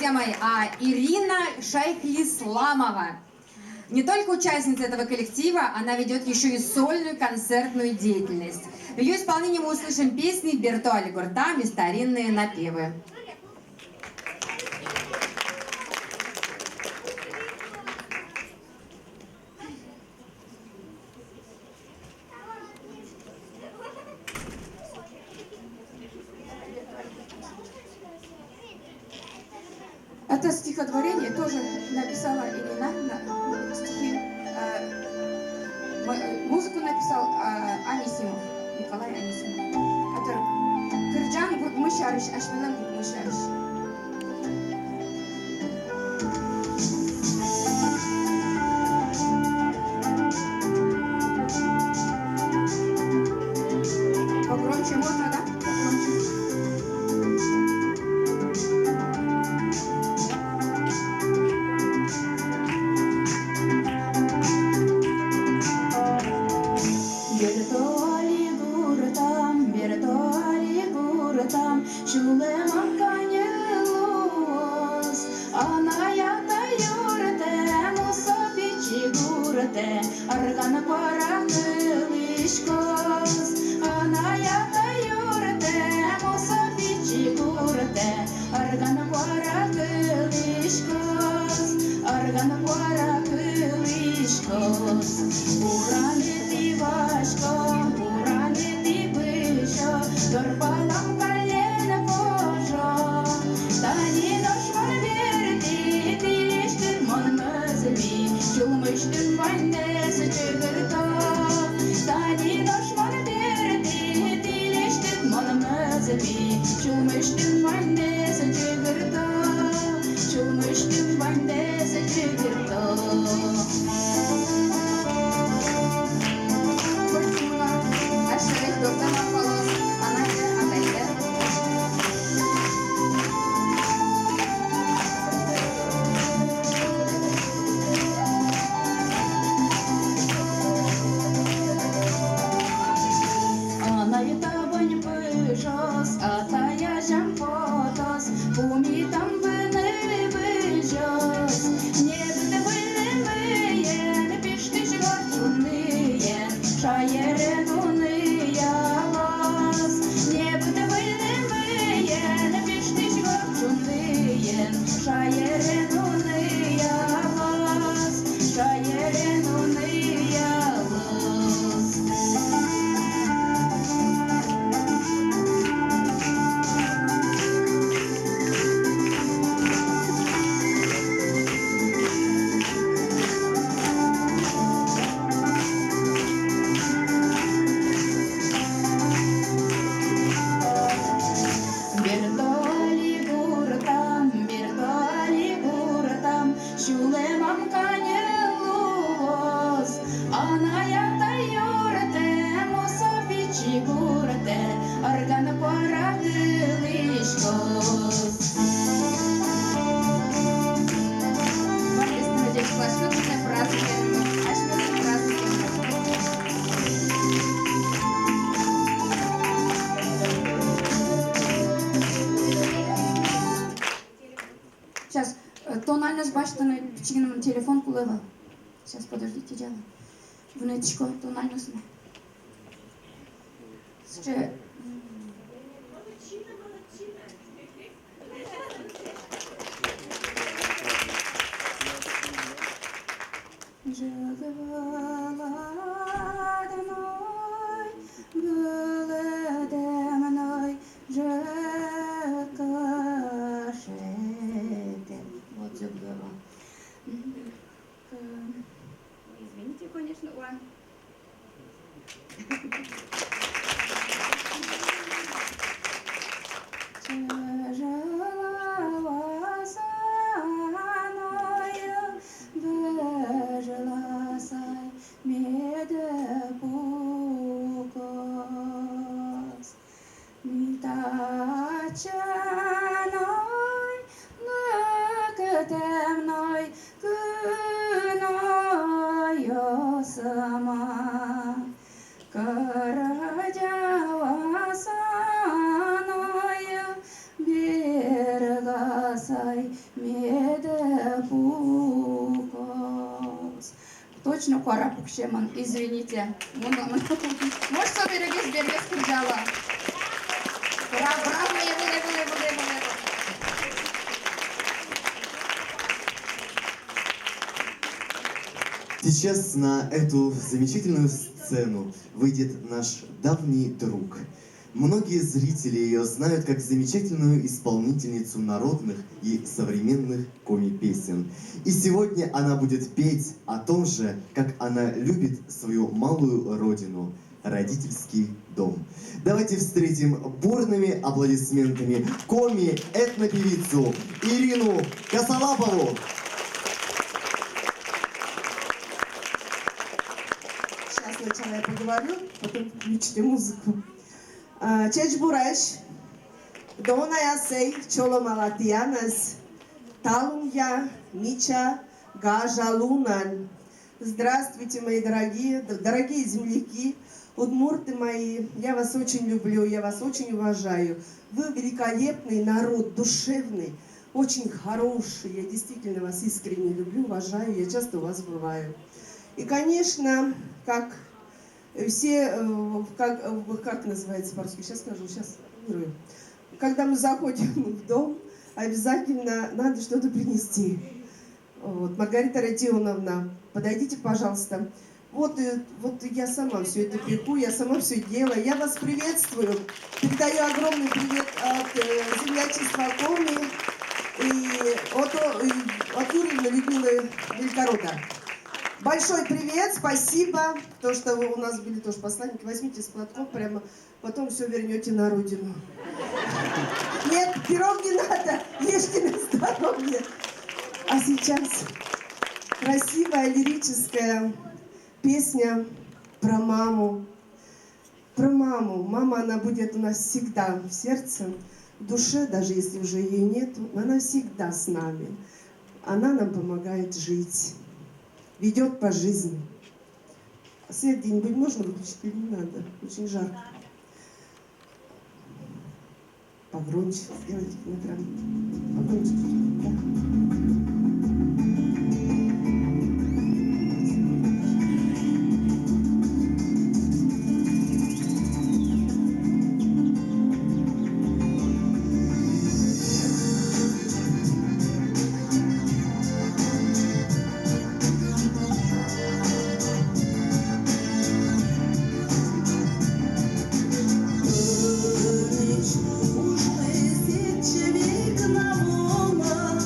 друзья мои, Ирина Шайхлисламова. Не только участница этого коллектива, она ведет еще и сольную концертную деятельность. В ее исполнении мы услышим песни Берто Алигуртам и старинные напевы. Это стихотворение тоже написала Ирина, стихи, музыку написал Анисимов, Николай Анисимов. Это Кырджан Гуртмышарыш, Ашмелан Гуртмышарыш. Погромче можно, да? Погромче. Şuleman kanyelos, anayata yurte, musafici gurte, argana parakılışkos, anayata yurte, musafici gurte, argana parakılışkos, argana parakılışkos, uraneti vaşko, uraneti bışo, dorpalam Çulmuştum annesi çıgırta, sani doşman derdi, dileştim manımızı bir. Çulmuştum annesi çıgırta, çulmuştum annesi çıgırta. Культура, Ашрек, доктор Аполос, Анася, Атайда. Ataya jampotos, pumitam bene bejos. Nebde bölmeyen, piştiş gortuneyen, şayere dunuyavas. Nebde bölmeyen, piştiş gortuneyen, şayere dunuyavas, şayere dunuyavas. Şulemam kanyelos, anayata yurte, musafici gurte, argana parakılışkos. Естественно, здесь классическая праздник, Ашмелан праздник. Сейчас тональность баштаны кичигинем телефон кулебал. Сейчас подождите, делаем. Внутичко тональность. Вот забыла. Извините, конечно, Уан. Сама, кара Точно кораб кшеман, извините. Может, соберегись бербес киржала. Браво, лево. Сейчас на эту замечательную сцену выйдет наш давний друг. Многие зрители ее знают как замечательную исполнительницу народных и современных коми-песен. И сегодня она будет петь о том же, как она любит свою малую родину – родительский дом. Давайте встретим бурными аплодисментами коми-этнопевицу Ирину Косолапову. Сейчас сначала я поговорю, потом включите музыку. Чеч Буреш, Дона Ясей, Чоло Малатианас, Талунья, Мича, Гажа Лунан. Здравствуйте, мои дорогие земляки, удмурты мои. Я вас очень люблю, я вас очень уважаю. Вы великолепный народ, душевный, очень хороший. Я действительно вас искренне люблю, уважаю, я часто у вас бываю. И, конечно, как все, как называется по-русски, сейчас скажу, сейчас вырую. Когда мы заходим в дом, обязательно надо что-то принести. Вот. Маргарита Родионовна, подойдите, пожалуйста. Вот я сама все это пеку, я сама все делаю. Я вас приветствую. Передаю огромный привет от землячества Коми и от Юрьевны Людмилы Великорода. Большой привет, спасибо. То, что вы у нас были тоже посланники, возьмите с платком прямо, потом все вернете на родину. Нет, пирог не надо, ешьте на здоровье. А сейчас красивая лирическая песня про маму. Про маму. Мама, она будет у нас всегда в сердце, в душе, даже если уже ее нету, она всегда с нами. Она нам помогает жить. Ведет по жизни. Свет где-нибудь можно выключить или не надо? Очень жарко. Погромче сделайте на экран. Погромче. Да. Уж мы сетчевик на волна,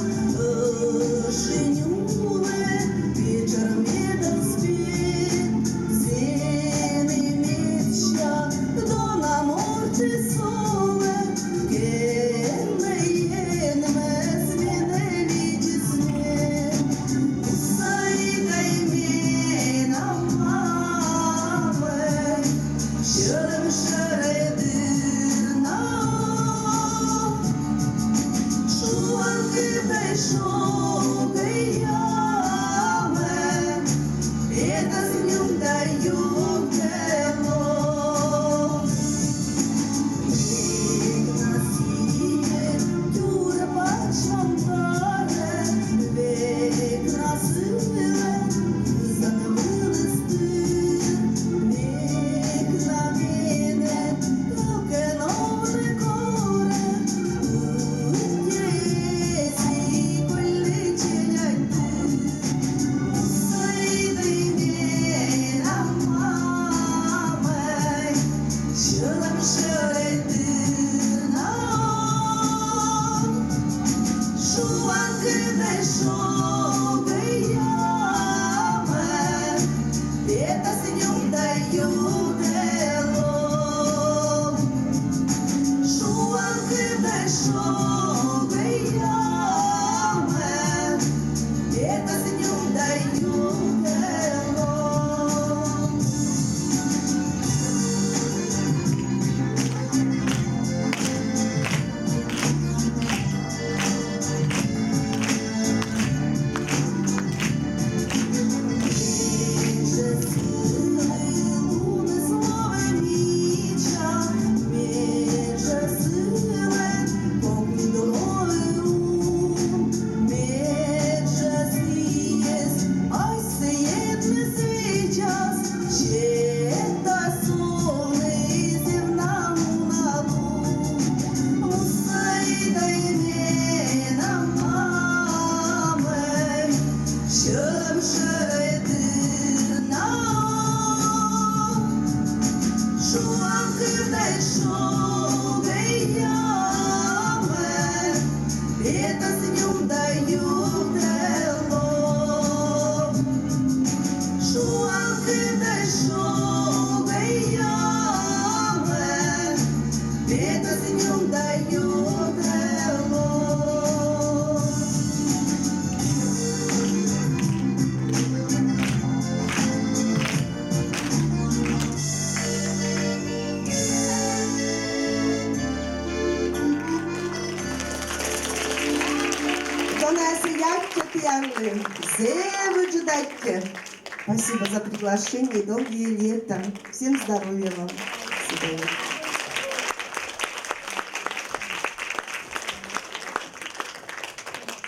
Спасибо за приглашение и долгие лета. Всем здоровья вам.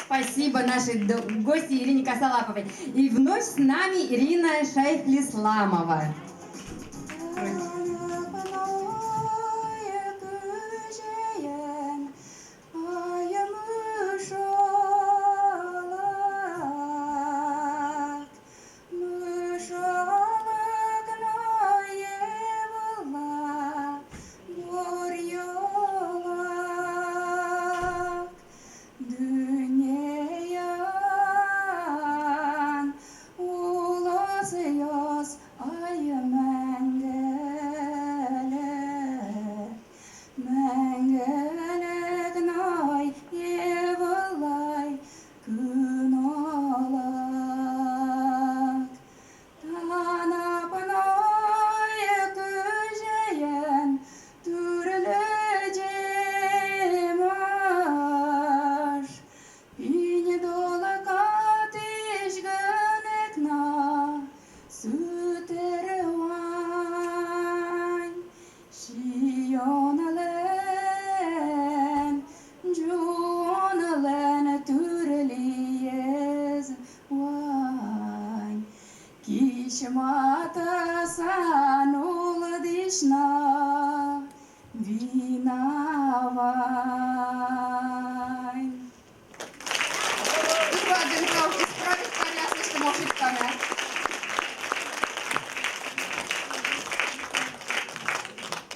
Спасибо нашей гости Ирине Косолаповой. И вновь с нами Ирина Шайхлисламова.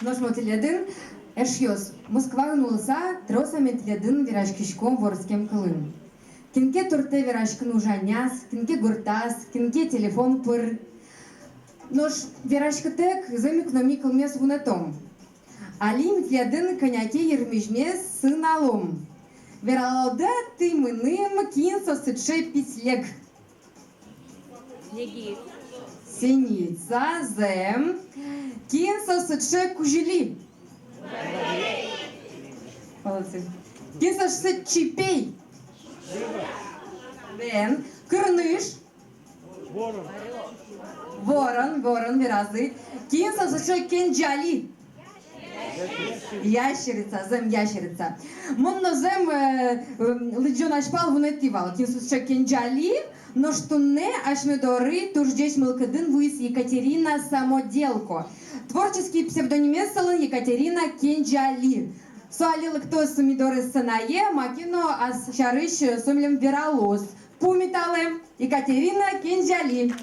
Ношлотилядын эшьёс Москваның улса тросаметлядын вирашкишком ворскем кылын. Кинке турте вирашкын ужаняс, кинке гуртас, кинке телефон пыр. Нож вирашкытек замикноми кылмес вунетом. Алим тлядын коняке ермежмес сыналом. Вералода ты мыным кинсо сытше пислег. Синица, зем. Кинсо сытше кужели. Молодцы. Кинсо сыт чипей. Бен. Кырныш. Ворон, виразы. Кинсо сытше кенджали. Ящерица, зем ящерица. Монно зем лыджон ашпал вунетивал. Кинсо сытше кенджали. Но что не ашмедоры, туж здесь мылкадын вуис Екатерина Самоделко. Творческий псевдоним салон Екатерина Кенджали. Суалила кто сумидоры санае, макино ас шарыш сумлем вералос. Пумиталем Екатерина Кенджали.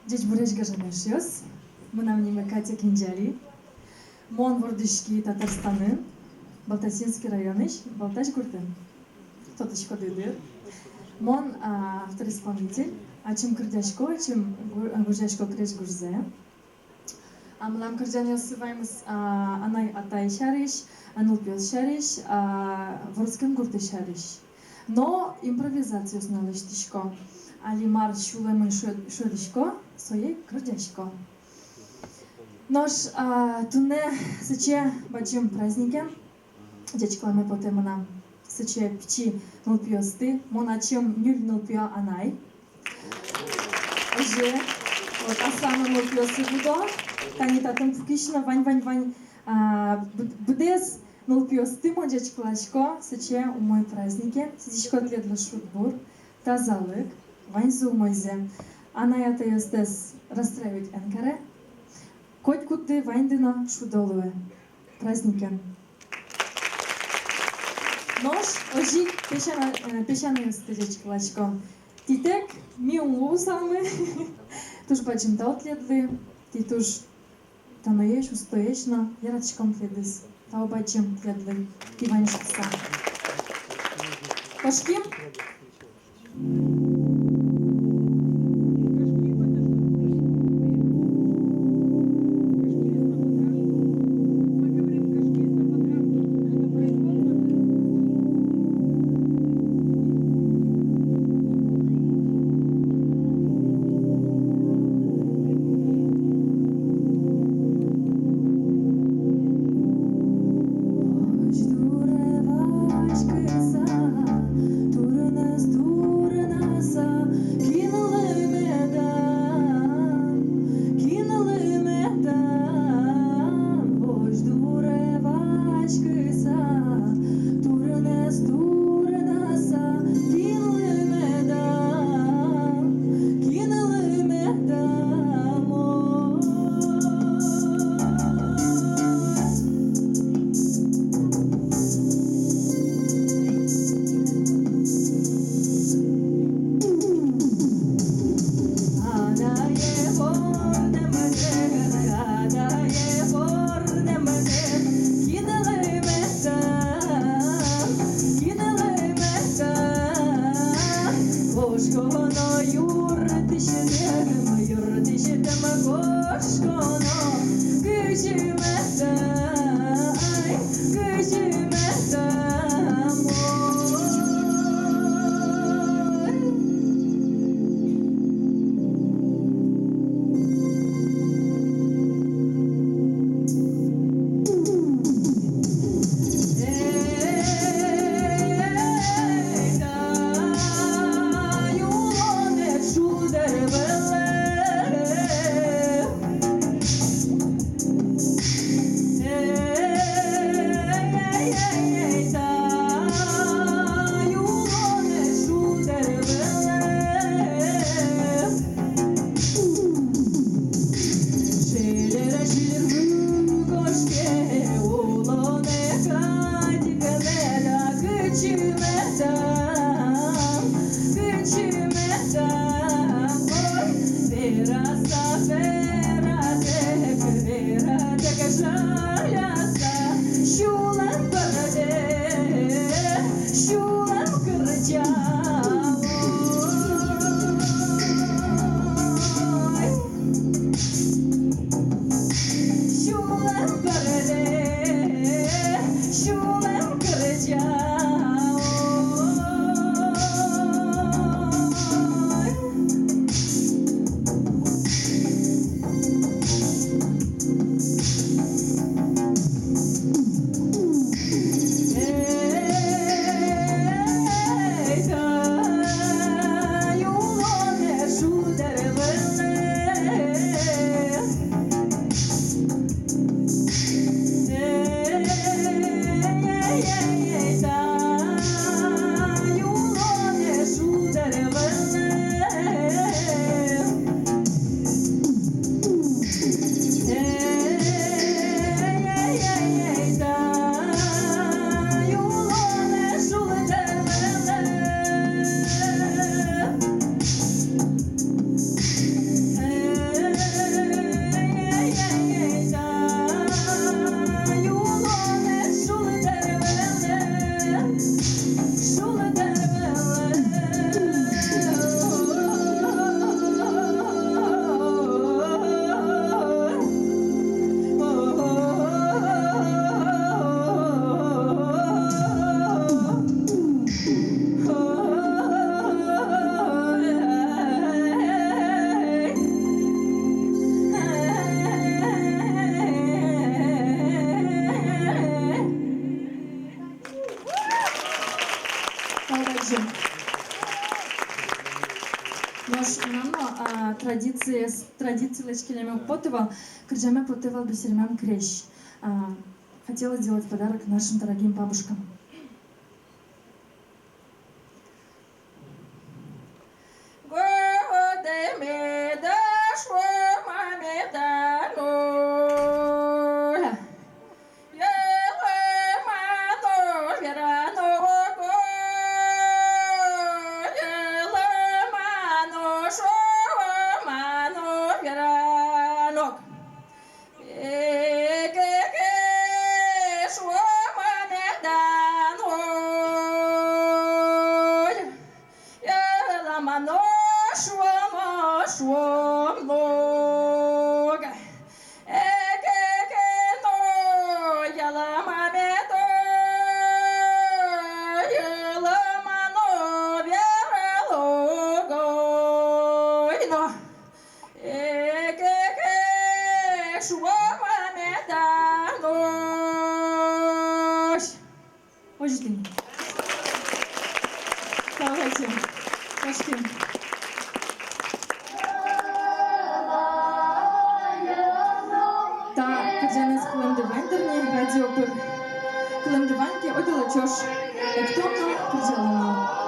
Здесь буряч гажанашьёс. Мы на мне Катя Кенджали. Мон Вордышки Татарстаны. Балтасинский район, Балташ Гуртен. Кто-то еще дыдыр. Мон автор-исполнитель. А чем кырдяшко, чем гуржашко креш гурзе. А млам кырдяне осываемыз анай атай шариш, анулпиос шариш, ворским гурты шариш. Но импровизацию знала штишко. Алимар шулемын шодишко, своей кырдяшко. Нож туне сече бачим празднике. Дечкламе по темана сече пчи нулпиосты, моначем нюль нулпио анай. Уже вот асана нулпиосы будо, танитатым фукишна вань. Будес нулпиосты моджечклашко сече у мой празднике. Сидишко тледло шутбур, тазалык, вань зумойзе. Анаята ёстес расстраивать энкаре. Коть куты вайндина шудолуе. Праздники. Нож, ожи, пешаны стыдечки лачко. Титек, ми уму самы. Туж бачим таотледлы. Ти туж tanoješ, ustoješ na Jaračkom tledis. Tau pačiam tledli. Ivaniškisa. Koškim? Традициile meu poteval, крыжаме poteval бисеремям крещ. Хотела сделать подарок нашим дорогим бабушкам. Ojtin. Давайте. Пошли. Та кыржаныз кылымдывайдырны радио пыр. Кылымдывайнке одила чош. Эктомна кыржалана.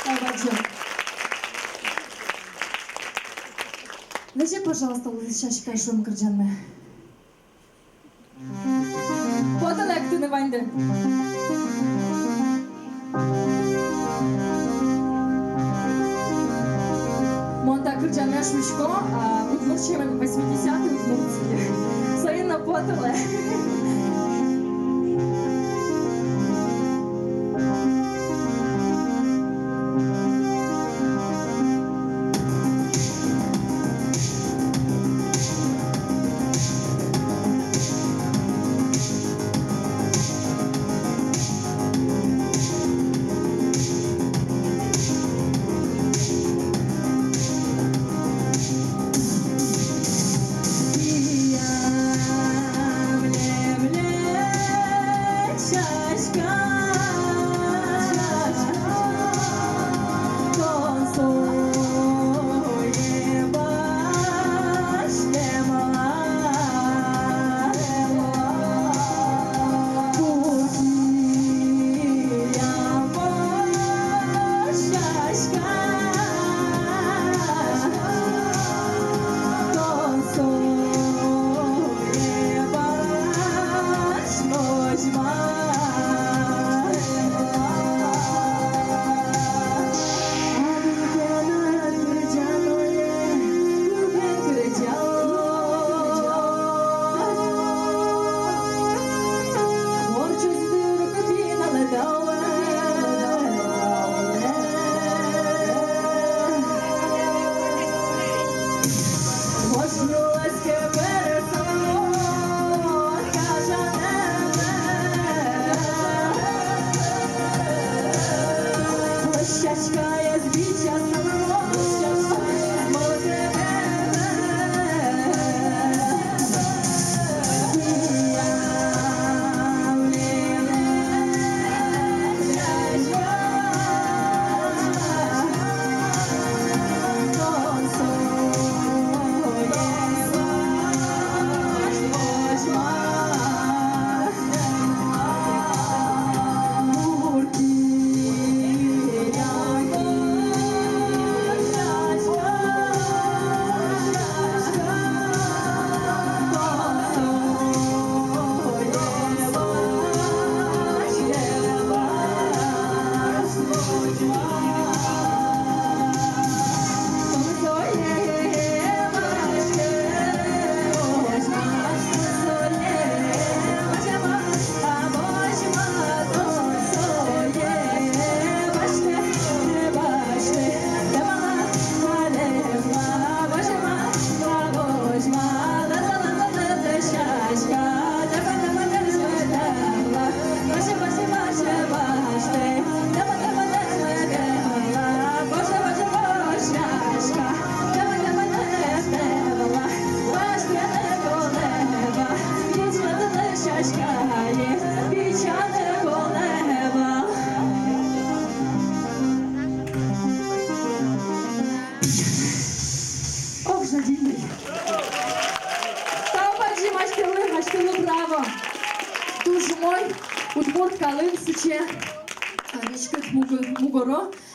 Тавбаджим. Лежи, пожалуйста, лысяшка шум кырджанме. Поталек ты не ванде. Монта кырджанме шушко, удмурчемен 80-й удмуртии. Соина потале.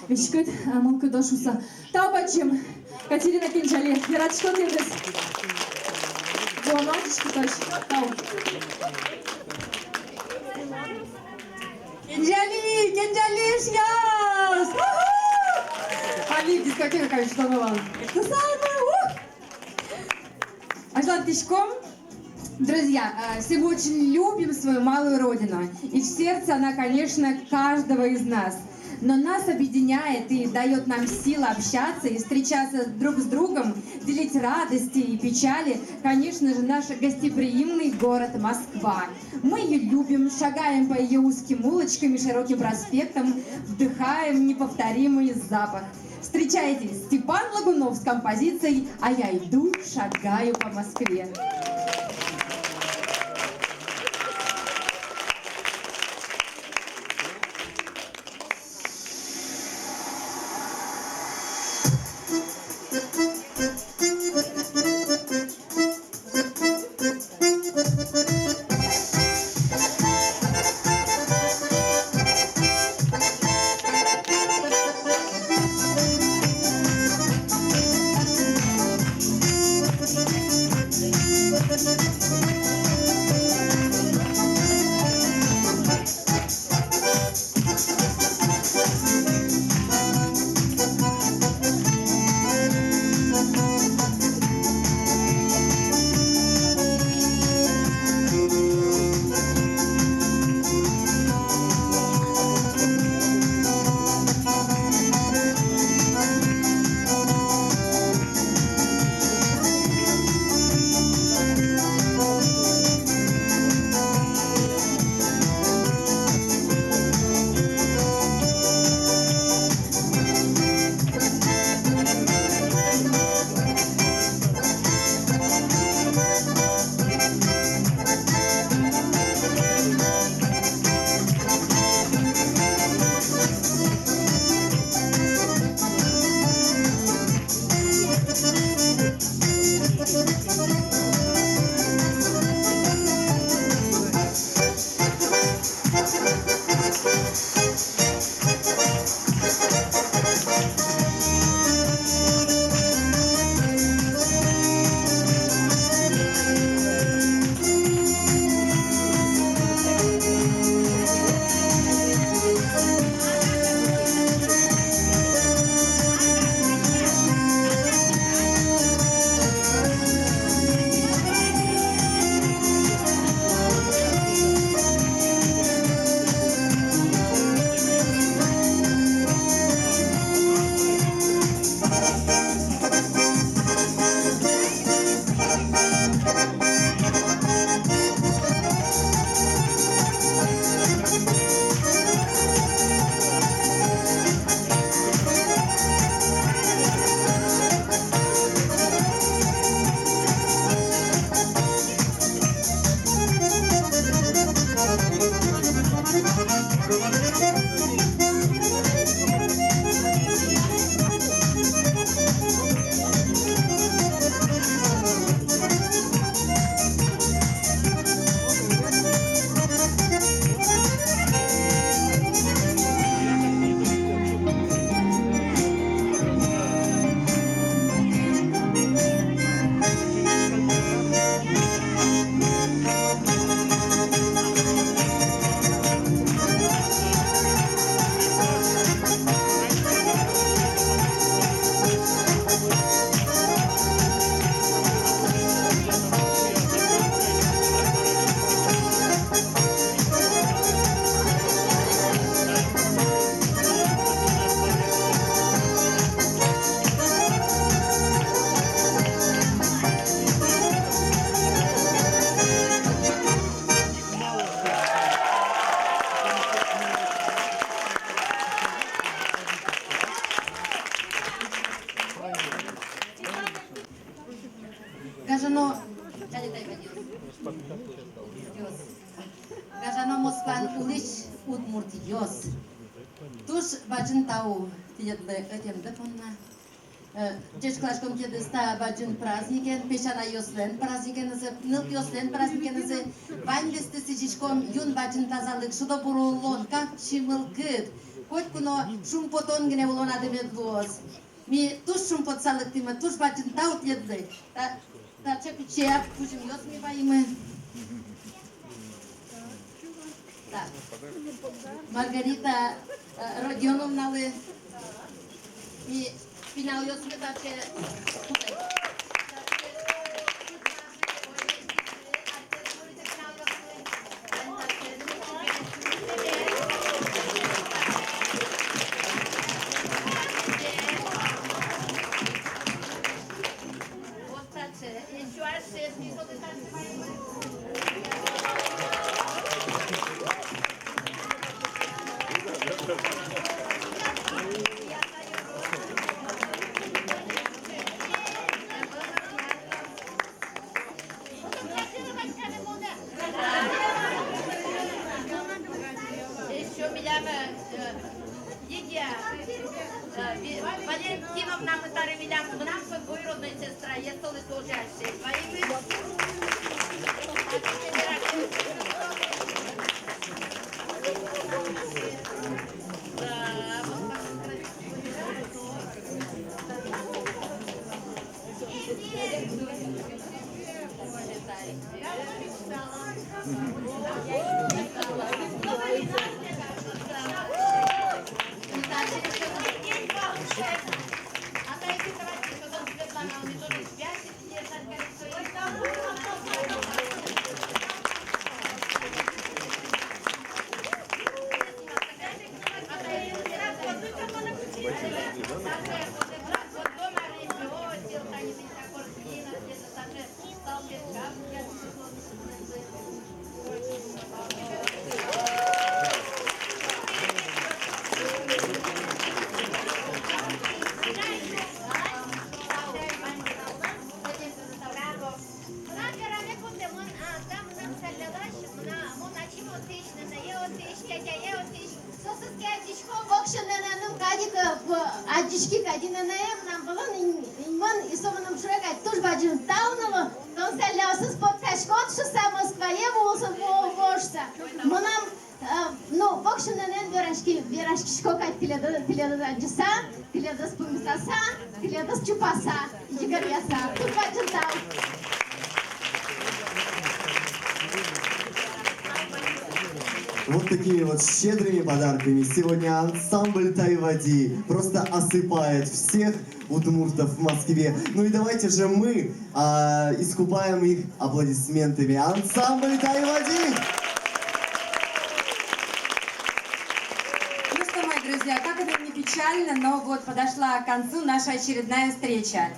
Вишкет мунку дошуса. Тавбаджим Катерина Кенджали. Яратышко тедес. Буаматышко тош. Тау. Кенджали шьяс. Али дискотека, конечно, новая. Это самое. Ажлан Тишком. Друзья, все мы очень любим свою малую родину. И в сердце она, конечно, каждого из нас. Но нас объединяет и дает нам силы общаться и встречаться друг с другом, делить радости и печали, конечно же, наш гостеприимный город Москва. Мы ее любим, шагаем по ее узким улочкам и широким проспектам, вдыхаем неповторимый запах. Встречайте, Степан Лагунов с композицией «А я иду, шагаю по Москве». Туш баджин тау тиедле этем депонна. Дечь клашком кеды ста баджин праздникен, пешана йослен праздникен зе, ныл йослен праздникен зе, ваньвесты сичичком юн баджин тазалык шудо бурулон, как чимылкыт. Хоть куно шум потон гне улона демет лоз. Ми туш шум потсалык тиме, туш баджин тау тиедле. Та чепиче, пужим йосми ваимы. Да. Маргарита Родионовна и финал ее сметаче. Валентиновна, мы старый Вилян, наша двоюродная сестра, я столы служащие. Адички кадина наем нам было иман и соманом шрека туж баджин таунова он селялся спод кашкот что сам Москва волосы вошса монам ну бокшинен верашки шкокать теледа аджиса теледа спумисаса теледа чупаса жигарьяса туж баджин таун. Вот такими вот щедрыми подарками сегодня ансамбль Тайвади просто осыпает всех удмуртов в Москве. Ну и давайте же мы искупаем их аплодисментами. Ансамбль Тайвади! Ну что, мои друзья, как это не печально, но вот подошла к концу наша очередная встреча.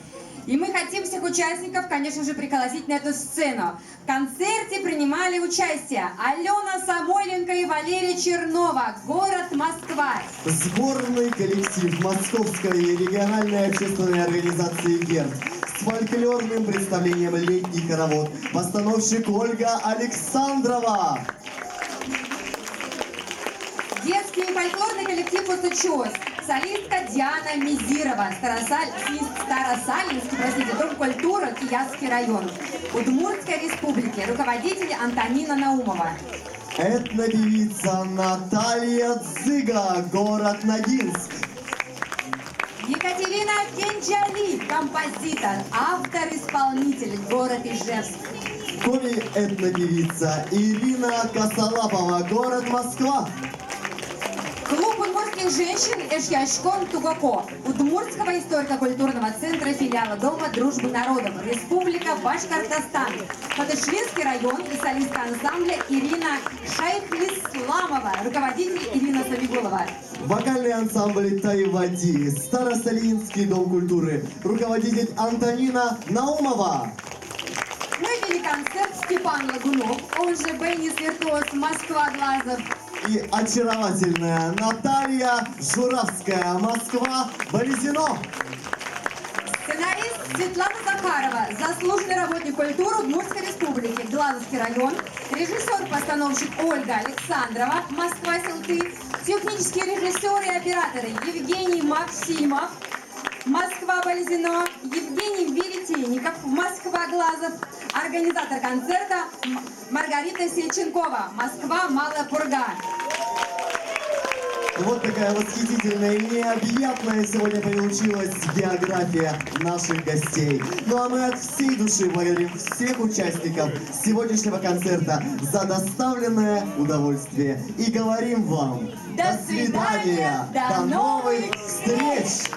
И мы хотим всех участников, конечно же, пригласить на эту сцену. В концерте принимали участие Алена Самойленко и Валерия Чернова, город Москва. Сборный коллектив Московской региональной общественной организации «Герд» с фольклорным представлением «Летний хоровод». Постановщик Ольга Александрова. Детский и фольклорный коллектив «Усачёс». Солистка Диана Мизирова, Старосалинский, Дом культуры, Киевский район, Удмуртской республики, руководитель Антонина Наумова. Этнопевица Наталья Дзыга, город Ногинск. Екатерина Кенджали, композитор, автор-исполнитель, город Ижевск. Коми-этнопевица Ирина Косолапова, город Москва. Клуб удмуртских женщин Эшьяшкон Тугако, Удмуртского историко-культурного центра филиала Дома дружбы народов, Республика Башкортостан, Хадышвинский район и солистка ансамбля Ирина Шайхлисламова, руководитель Ирина Савигулова. Вокальный ансамбль Тайвади, Старосалинский дом культуры, руководитель Антонина Наумова. Ну и вели-концерт Степан Лагунов, он же Беннис Виртуоз, Москва Глазов. И очаровательная Наталья Журавская, Москва, Борисино. Сценарист Светлана Захарова, заслуженный работник культуры Удмуртской республики, Глазовский район. Режиссер-постановщик Ольга Александрова, Москва, Селты. Технические режиссеры и операторы Евгений Максимов, Москва, Болезино. Евгений Веретенников, Москва, Глазов. Организатор концерта Маргарита Сеченкова, Москва, Малая Пурга. Вот такая восхитительная и необъятная сегодня получилась география наших гостей. Ну а мы от всей души благодарим всех участников сегодняшнего концерта за доставленное удовольствие. И говорим вам до свидания, до новых встреч!